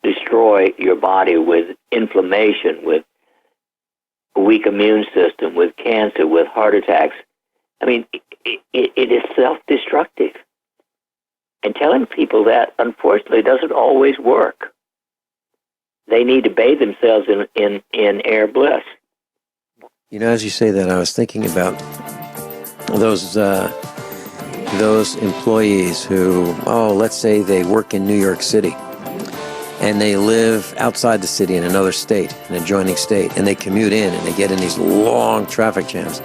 destroy your body with inflammation, with a weak immune system, with cancer, with heart attacks. It is self-destructive. And telling people that, unfortunately, doesn't always work. They need to bathe themselves in air bliss. As you say that, I was thinking about those employees who, let's say they work in New York City, and they live outside the city in another state, an adjoining state, and they commute in, and they get in these long traffic jams.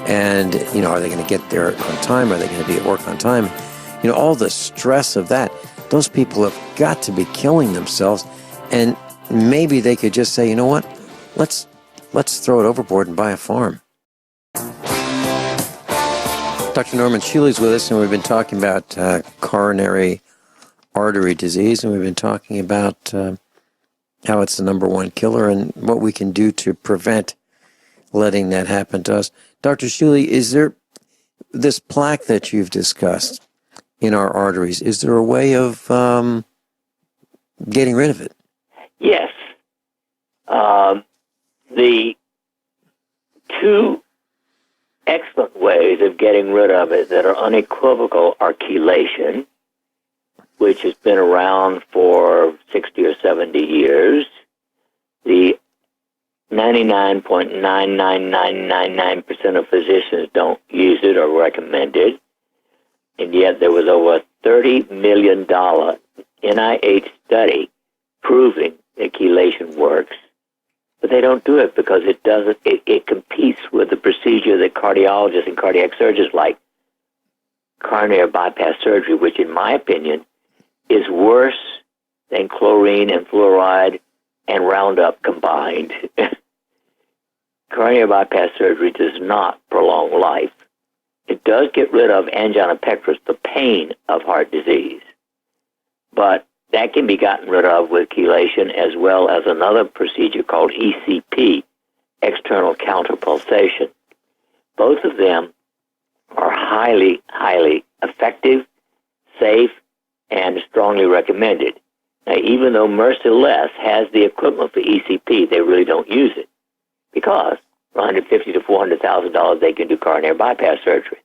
And, are they going to get there on time? Are they going to be at work on time? All the stress of that. Those people have got to be killing themselves, and maybe they could just say, you know what, let's throw it overboard and buy a farm. Dr. Norman Shealy's with us, and we've been talking about coronary artery disease, and we've been talking about how it's the number one killer and what we can do to prevent letting that happen to us. Dr. Shealy, is there this plaque that you've discussed in our arteries, is there a way of getting rid of it? Yes. The two excellent ways of getting rid of it that are unequivocal are chelation, which has been around for 60 or 70 years. The 99.99999% of physicians don't use it or recommend it, and yet there was over a $30 million NIH study proving that chelation works. But they don't do it because it competes with the procedure that cardiologists and cardiac surgeons like, coronary bypass surgery, which in my opinion is worse than chlorine and fluoride and Roundup combined. Coronary bypass surgery does not prolong life. It does get rid of angina pectoris, the pain of heart disease. But that can be gotten rid of with chelation, as well as another procedure called ECP, external counterpulsation. Both of them are highly, highly effective, safe, and strongly recommended. Now, even though Merciless has the equipment for ECP, they really don't use it because for $150,000 to $400,000 they can do coronary bypass surgery.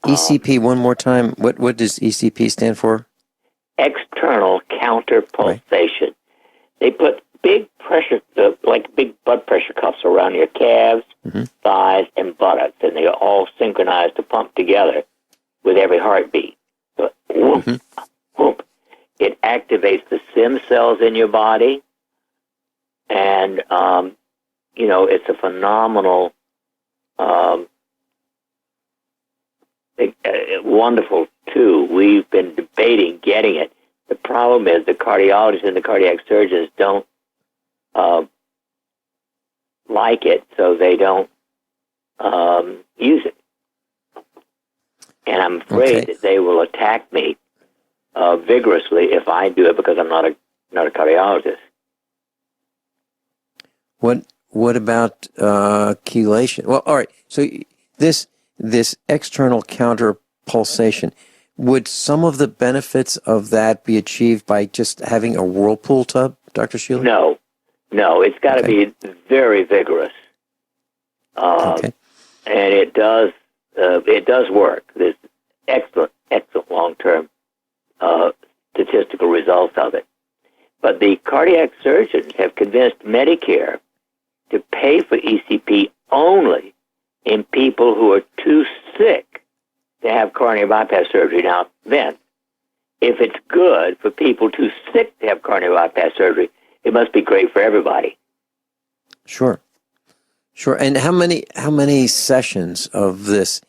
ECP, one more time. What does ECP stand for? External counter pulsation. Right. They put big pressure, like big blood pressure cuffs around your calves, thighs, and buttocks, and they are all synchronized to pump together with every heartbeat. So, whoop, whoop. It activates the stem cells in your body, and, it's a phenomenal, wonderful tool. We've been debating getting it. The problem is the cardiologists and the cardiac surgeons don't like it, so they don't use it. And I'm afraid that they will attack me vigorously if I do it because I'm not a cardiologist. What about chelation? Well, all right. So this external counter pulsation, would some of the benefits of that be achieved by just having a whirlpool tub, Dr. Shealy? No, it's got to be very vigorous. And it does work. There's excellent long-term statistical results of it. But the cardiac surgeons have convinced Medicare to pay for ECP only in people who are too sick to have coronary bypass surgery. Now, Vince, if it's good for people too sick to have coronary bypass surgery, it must be great for everybody. Sure. And how many sessions of this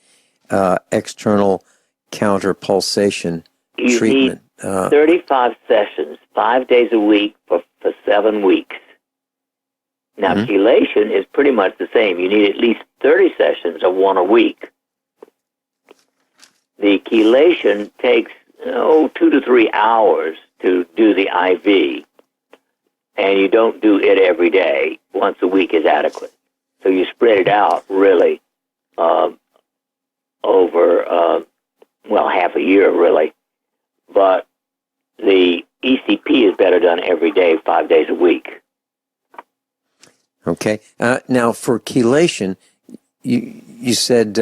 external counter pulsation treatment? You need 35 sessions, 5 days a week for 7 weeks. Now, chelation is pretty much the same. You need at least 30 sessions of 1 a week. The chelation takes 2 to 3 hours to do the IV, and you don't do it every day. Once a week is adequate. So you spread it out really over, half a year really. But the ECP is better done every day, 5 days a week. Okay. Now, for chelation, you said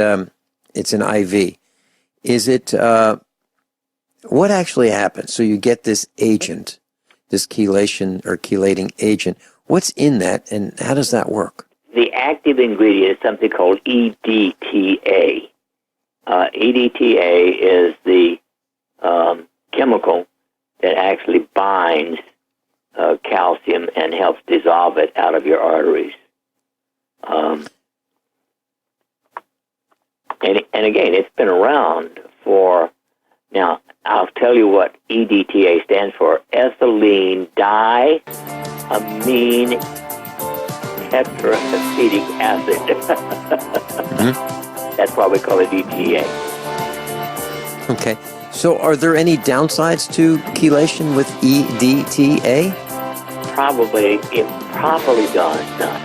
it's an IV. Is it, what actually happens? So you get this agent, this chelation or chelating agent. What's in that, and how does that work? The active ingredient is something called EDTA. EDTA is the chemical that actually binds calcium and helps dissolve it out of your arteries. And again, it's been around for, now, I'll tell you what EDTA stands for, ethylene diamine tetraacetic acid. That's why we call it EDTA. Okay. So are there any downsides to chelation with EDTA? Probably, if properly done, none.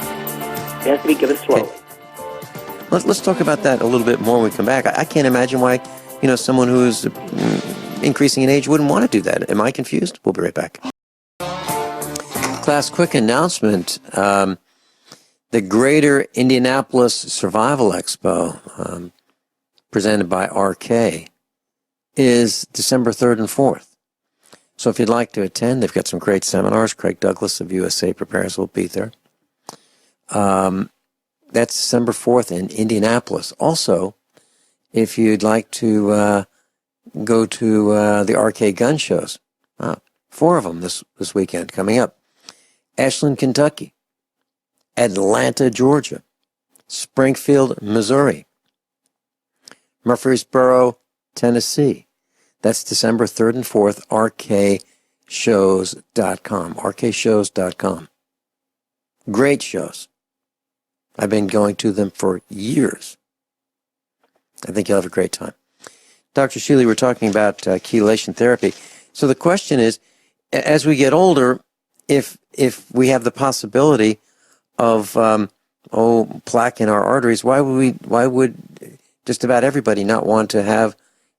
It has to be given slowly. Okay. Let's talk about that a little bit more when we come back. I can't imagine why, someone who is increasing in age wouldn't want to do that. Am I confused? We'll be right back. Class, quick announcement. The Greater Indianapolis Survival Expo, presented by RK, is December 3rd and 4th. So if you'd like to attend, they've got some great seminars. Craig Douglas of USA Prepares will be there. That's December 4th in Indianapolis. Also, if you'd like to go to the RK gun shows, 4 of them this weekend coming up. Ashland, Kentucky. Atlanta, Georgia. Springfield, Missouri. Murfreesboro, Tennessee. That's December 3rd and 4th, rkshows.com. rkshows.com. Great shows. I've been going to them for years. I think you'll have a great time. Dr. Shealy, we're talking about chelation therapy. So the question is, as we get older, if we have the possibility of plaque in our arteries, why would just about everybody not want to have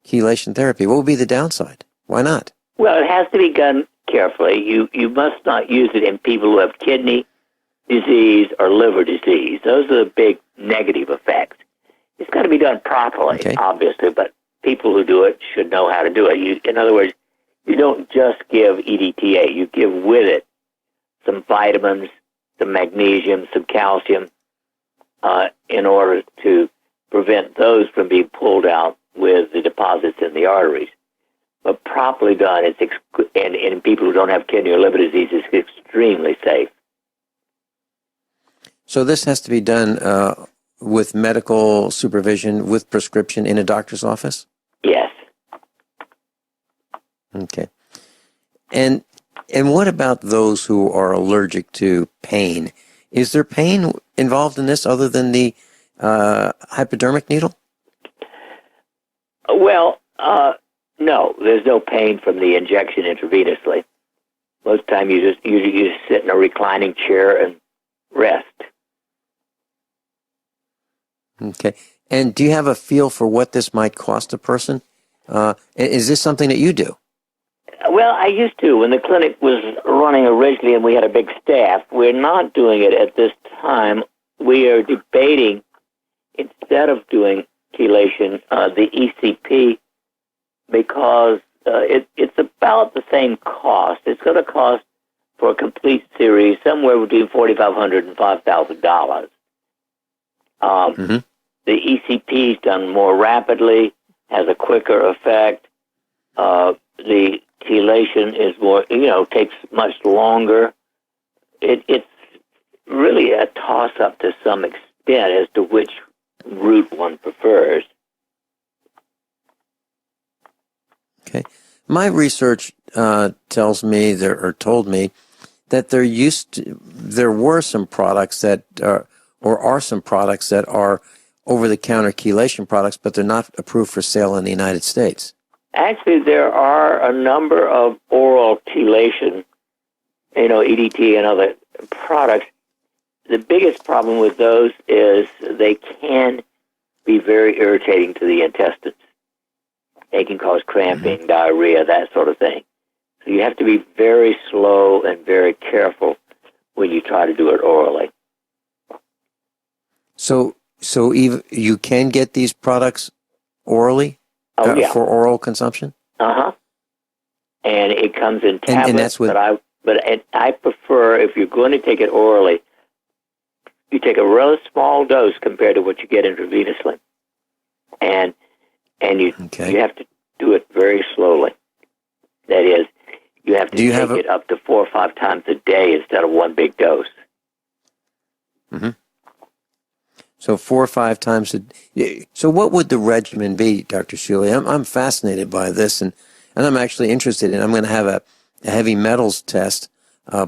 chelation therapy? What would be the downside? Why not? Well, it has to be done carefully. You must not use it in people who have kidney disease or liver disease. Those are the big negative effects. It's got to be done properly, obviously, but people who do it should know how to do it. In other words, you don't just give EDTA. You give with it some vitamins, some magnesium, some calcium, in order to prevent those from being pulled out with the deposits in the arteries. But properly done, and in people who don't have kidney or liver disease, it's extremely safe. So this has to be done with medical supervision, with prescription in a doctor's office? Yes. Okay. And what about those who are allergic to pain? Is there pain involved in this other than the hypodermic needle? Well, no. There's no pain from the injection intravenously. Most of the time you just sit in a reclining chair and rest. Okay. And do you have a feel for what this might cost a person? Is this something that you do? Well, I used to when the clinic was running originally and we had a big staff. We're not doing it at this time. We are debating, instead of doing chelation, the ECP, because it's about the same cost. It's going to cost for a complete series somewhere between $4,500 and $5,000. The ECP is done more rapidly, has a quicker effect. The chelation is more, takes much longer. It's really a toss-up to some extent as to which route one prefers. Okay. My research tells me told me that there were some products that are some products that are over-the-counter chelation products, but they're not approved for sale in the United States. Actually, there are a number of oral chelation, EDT and other products. The biggest problem with those is they can be very irritating to the intestines. They can cause cramping, diarrhea, that sort of thing. So you have to be very slow and very careful when you try to do it orally. So even you can get these products orally for oral consumption? Uh-huh. And it comes in tablets, and that's but I prefer, if you're going to take it orally, you take a really small dose compared to what you get intravenously. And you have to do it very slowly. That is, you have to take it up to 4 or 5 times a day instead of one big dose. Mm-hmm. So 4 or 5 times a day. So what would the regimen be, Dr. Shealy? I'm fascinated by this, and I'm actually interested in. I'm going to have a heavy metals test,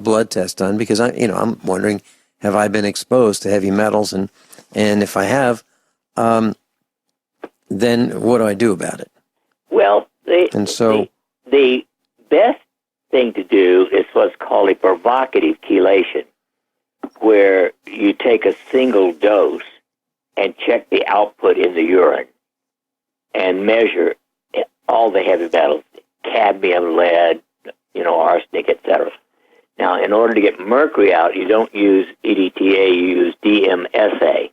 blood test done, because I'm wondering, have I been exposed to heavy metals, and if I have, then what do I do about it? Well, the best thing to do is what's called a provocative chelation, where you take a single dose and check the output in the urine and measure all the heavy metals, cadmium, lead, arsenic, etc. Now, in order to get mercury out, you don't use EDTA, you use DMSA.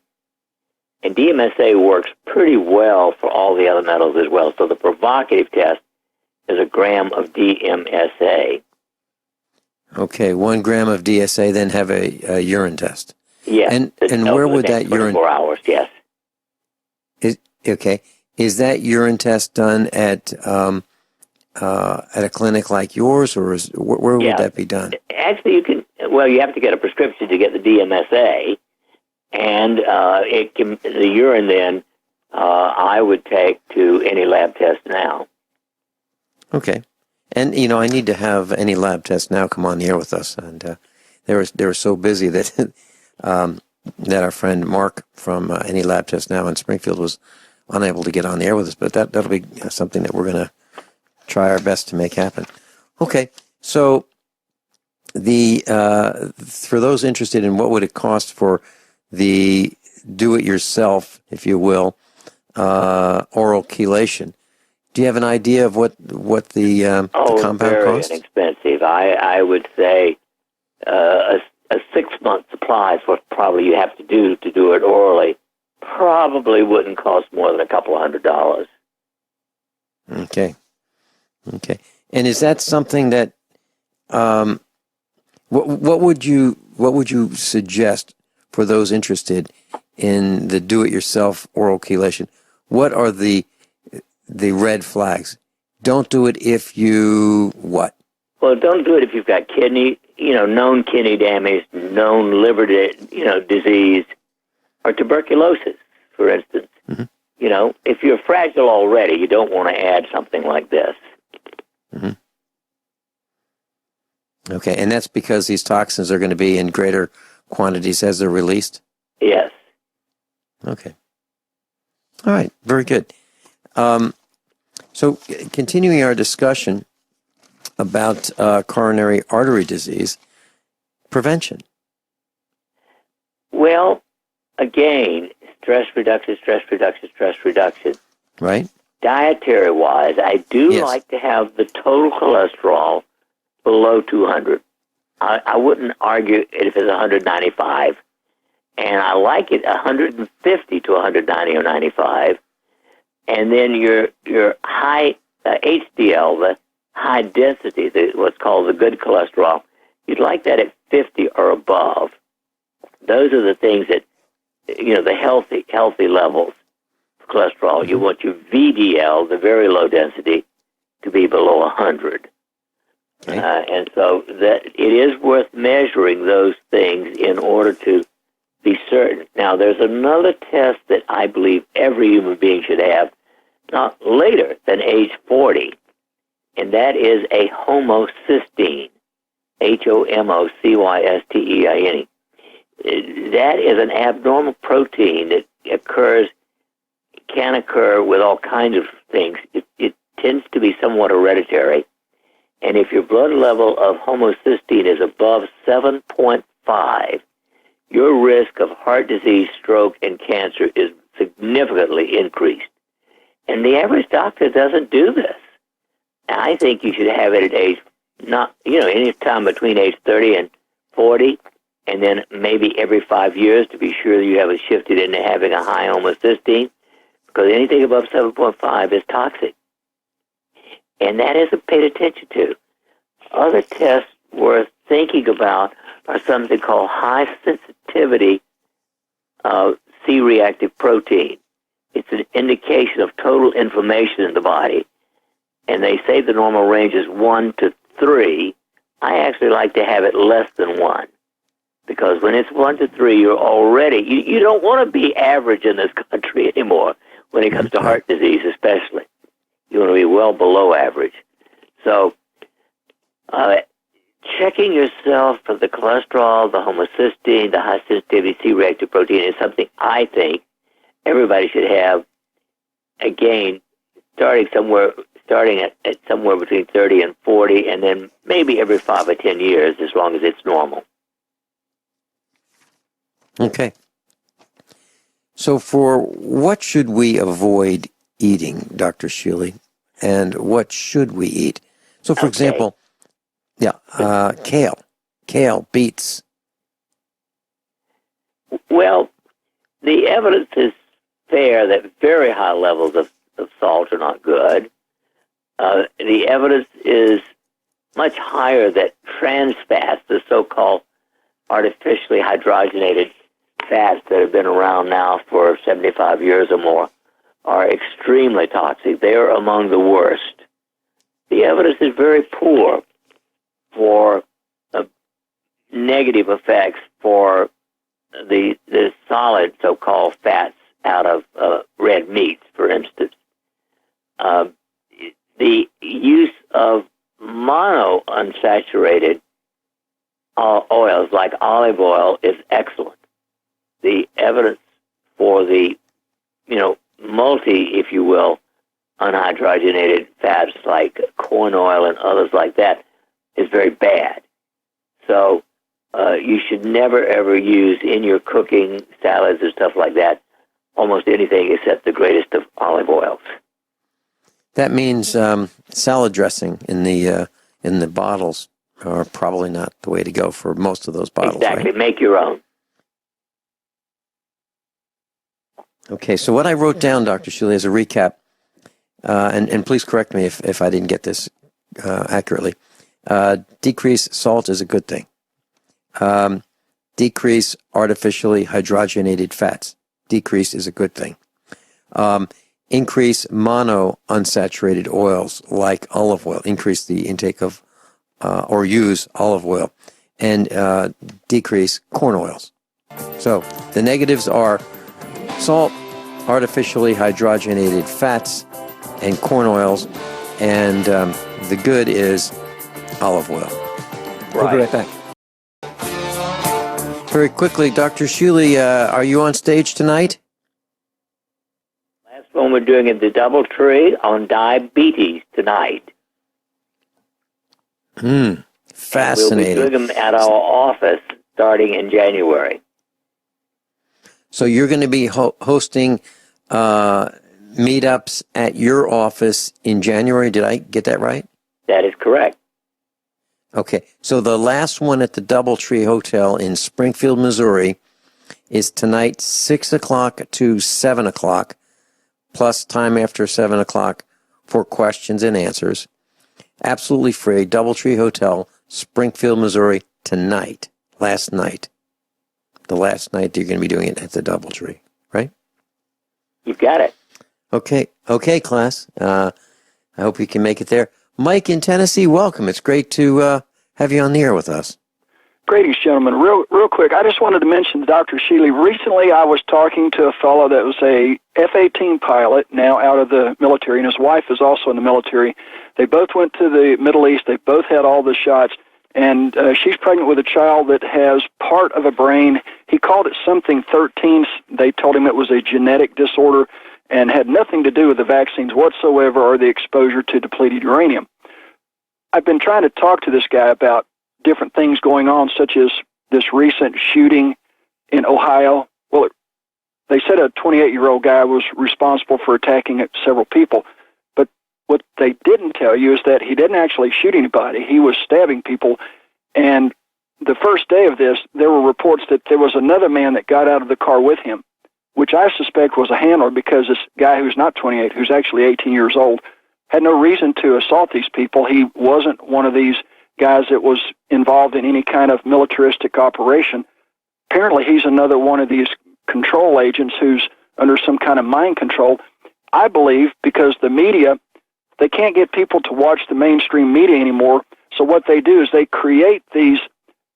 And DMSA works pretty well for all the other metals as well. So the provocative test is a gram of DMSA. Okay, 1 gram of DSA, then have a urine test. Yes. And where would that urine... 24 hours, yes. Is that urine test done at a clinic like yours, or where would that be done? Actually, you have to get a prescription to get the DMSA, and the urine then I would take to any lab test now. Okay. And, I need to have any lab test now come on the air with us. And they were so busy that that our friend Mark from Any Lab Test Now in Springfield was unable to get on the air with us. But that'll be something that we're going to try our best to make happen. Okay, so for those interested in what would it cost for the do-it-yourself, if you will, oral chelation, Do you have an idea of what the compound very costs? Inexpensive. I would say a 6-month supply is what probably you have to do it orally. Probably wouldn't cost more than a couple of $100. Okay. And is that something that what would you suggest for those interested in the do-it-yourself oral chelation? What are the red flags? Don't do it if you what? Well, don't do it if you've got known kidney damage, known liver, disease, or tuberculosis, for instance. Mm-hmm. If you're fragile already, you don't want to add something like this. Mm-hmm. Okay, and that's because these toxins are going to be in greater quantities as they're released? Yes. Okay. All right, very good. So continuing our discussion about coronary artery disease, prevention. Well, again, stress reduction. Right. Dietary-wise, I do like to have the total cholesterol below 200. I wouldn't argue if it's 195. And I like it 150 to 190 or 95. And then your high HDL, the high density, what's called the good cholesterol, you'd like that at 50 or above. Those are the things that, the healthy levels of cholesterol. You want your VDL, the very low density, to be below 100. Okay. And so that it is worth measuring those things in order to be certain. Now, there's another test that I believe every human being should have, not later than age 40, and that is a homocysteine, HOMOCYSTEINE. That is an abnormal protein that can occur with all kinds of things. It tends to be somewhat hereditary, and if your blood level of homocysteine is above 7.5, your risk of heart disease, stroke, and cancer is significantly increased. And the average doctor doesn't do this. I think you should have it at age, any time between age 30 and 40, and then maybe every 5 years to be sure you haven't shifted into having a high homocysteine, because anything above 7.5 is toxic. And that isn't paid attention to. Other tests worth thinking about are something called high sensitivity C-reactive protein. It's an indication of total inflammation in the body. And they say the normal range is 1 to 3. I actually like to have it less than 1. Because when it's 1 to 3, you're already, you don't want to be average in this country anymore when it comes to heart disease especially. You want to be well below average. So checking yourself for the cholesterol, the homocysteine, the high sensitivity C-reactive protein is something I think everybody should have, again, starting at somewhere between 30 and 40, and then maybe every 5 or 10 years, as long as it's normal. Okay. So for what should we avoid eating, Dr. Shealy, and what should we eat? So, for example, kale, beets. Well, the evidence is fair that very high levels of salt are not good. The evidence is much higher that trans fats, the so-called artificially hydrogenated fats that have been around now for 75 years or more, are extremely toxic. They are among the worst. The evidence is very poor for negative effects for the solid so-called fats out of red meats, for instance. The use of monounsaturated oils like olive oil is excellent. The evidence for the, multi, if you will, unhydrogenated fats like corn oil and others like that is very bad. So you should never, ever use in your cooking, salads and stuff like that, almost anything except the greatest of olive oils. That means salad dressing in the bottles are probably not the way to go for most of those bottles. Exactly. Right? Make your own. Okay, so what I wrote down, Dr. Shealy, as a recap, and please correct me if I didn't get this accurately. Decrease salt is a good thing. Decrease artificially hydrogenated fats. Decrease is a good thing. Increase monounsaturated oils like olive oil. Increase the intake of or use olive oil. And decrease corn oils. So the negatives are salt, artificially hydrogenated fats, and corn oils. And the good is olive oil. Right. We'll be right back. Very quickly, Dr. Shealy, are you on stage tonight? Last one we're doing at the Doubletree on diabetes tonight. Fascinating. We'll be doing them at our office starting in January. So you're going to be hosting meetups at your office in January. Did I get that right? That is correct. Okay. So the last one at the Doubletree Hotel in Springfield, Missouri is tonight, 6 o'clock to 7 o'clock, plus time after 7 o'clock for questions and answers. Absolutely free. Doubletree Hotel, Springfield, Missouri, tonight. Last night. The last night you're going to be doing it at the Doubletree, right? You've got it. Okay, class. I hope you can make it there. Mike in Tennessee, welcome. It's great to have you on the air with us. Greetings, gentlemen. Real quick, I just wanted to mention to Dr. Shealy, recently I was talking to a fellow that was a F-18 pilot, now out of the military, and his wife is also in the military. They both went to the Middle East. They both had all the shots, and she's pregnant with a child that has part of a brain. He called it something 13. They told him it was a genetic disorder and had nothing to do with the vaccines whatsoever or the exposure to depleted uranium. I've been trying to talk to this guy about different things going on, such as this recent shooting in Ohio. Well, they said a 28-year-old guy was responsible for attacking several people, but what they didn't tell you is that he didn't actually shoot anybody. He was stabbing people, and the first day of this, there were reports that there was another man that got out of the car with him, which I suspect was a handler, because this guy who's not 28, who's actually 18 years old, had no reason to assault these people. He wasn't one of these guys that was involved in any kind of militaristic operation. Apparently, he's another one of these control agents who's under some kind of mind control. I believe because the media, they can't get people to watch the mainstream media anymore, so what they do is they create these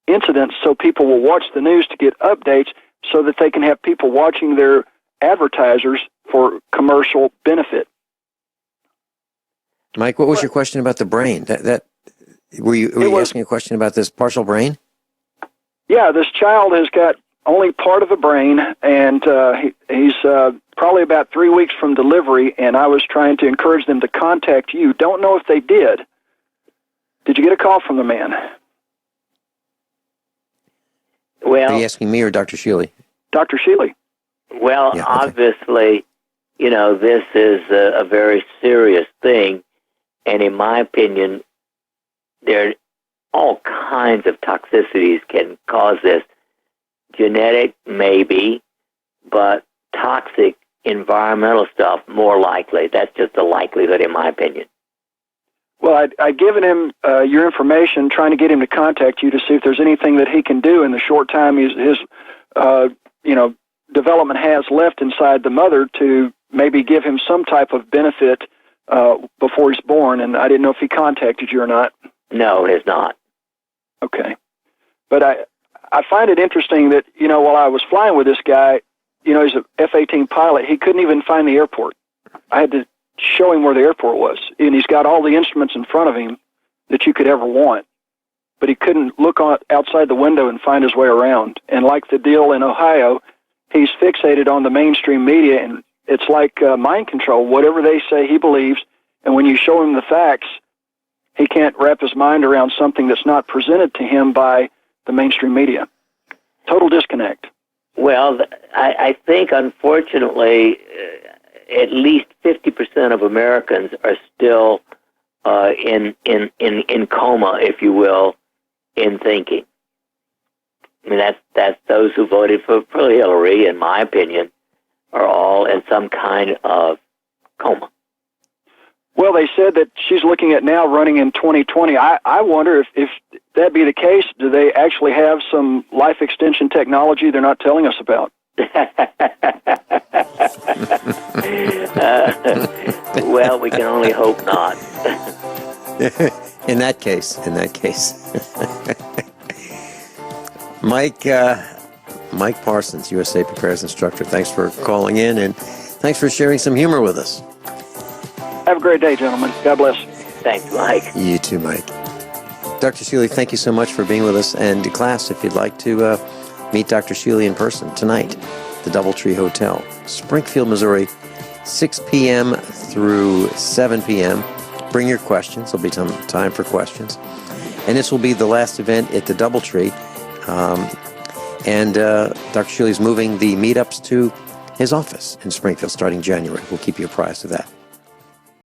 incidents so people will watch the news to get updates so that they can have people watching their advertisers for commercial benefit. Mike, what was your question about the brain? Were you asking a question about this partial brain? Yeah, this child has got only part of a brain, and he's probably about 3 weeks from delivery, and I was trying to encourage them to contact you. Don't know if they did. Did you get a call from the man? Well, are you asking me or Dr. Shealy? Dr. Shealy. Well, yeah, okay. Obviously, this is a very serious thing, and in my opinion, there are all kinds of toxicities can cause this. Genetic, maybe, but toxic environmental stuff, more likely. That's just a likelihood, in my opinion. Well, I'd given him your information, trying to get him to contact you to see if there's anything that he can do in the short time his development has left inside the mother to maybe give him some type of benefit before he's born, and I didn't know if he contacted you or not. No, he has not. Okay. But I find it interesting that, while I was flying with this guy, he's an F-18 pilot, he couldn't even find the airport. I had to show him where the airport was, and he's got all the instruments in front of him that you could ever want, but he couldn't look outside the window and find his way around. And like the deal in Ohio, he's fixated on the mainstream media, and it's like mind control. Whatever they say, he believes, and when you show him the facts, he can't wrap his mind around something that's not presented to him by the mainstream media. Total disconnect. Well, I think, unfortunately, at least 50% of Americans are still in coma, if you will, in thinking. I mean, that's those who voted for Hillary, in my opinion, are all in some kind of coma. Well, they said that she's looking at now running in 2020. I wonder if that be the case, do they actually have some life extension technology they're not telling us about? Well, we can only hope not. In that case. Mike Parsons, USA Preparedness Instructor, thanks for calling in, and thanks for sharing some humor with us. Have a great day, gentlemen. God bless. Thanks, Mike. You too, Mike. Dr. Shealy, thank you so much for being with us. And class, if you'd like to meet Dr. Shealy in person tonight, the Doubletree Hotel, Springfield, Missouri, 6 p.m. through 7 p.m. Bring your questions. There'll be time for questions. And this will be the last event at the Doubletree. And Dr. Shealy's moving the meetups to his office in Springfield starting January. We'll keep you apprised of that.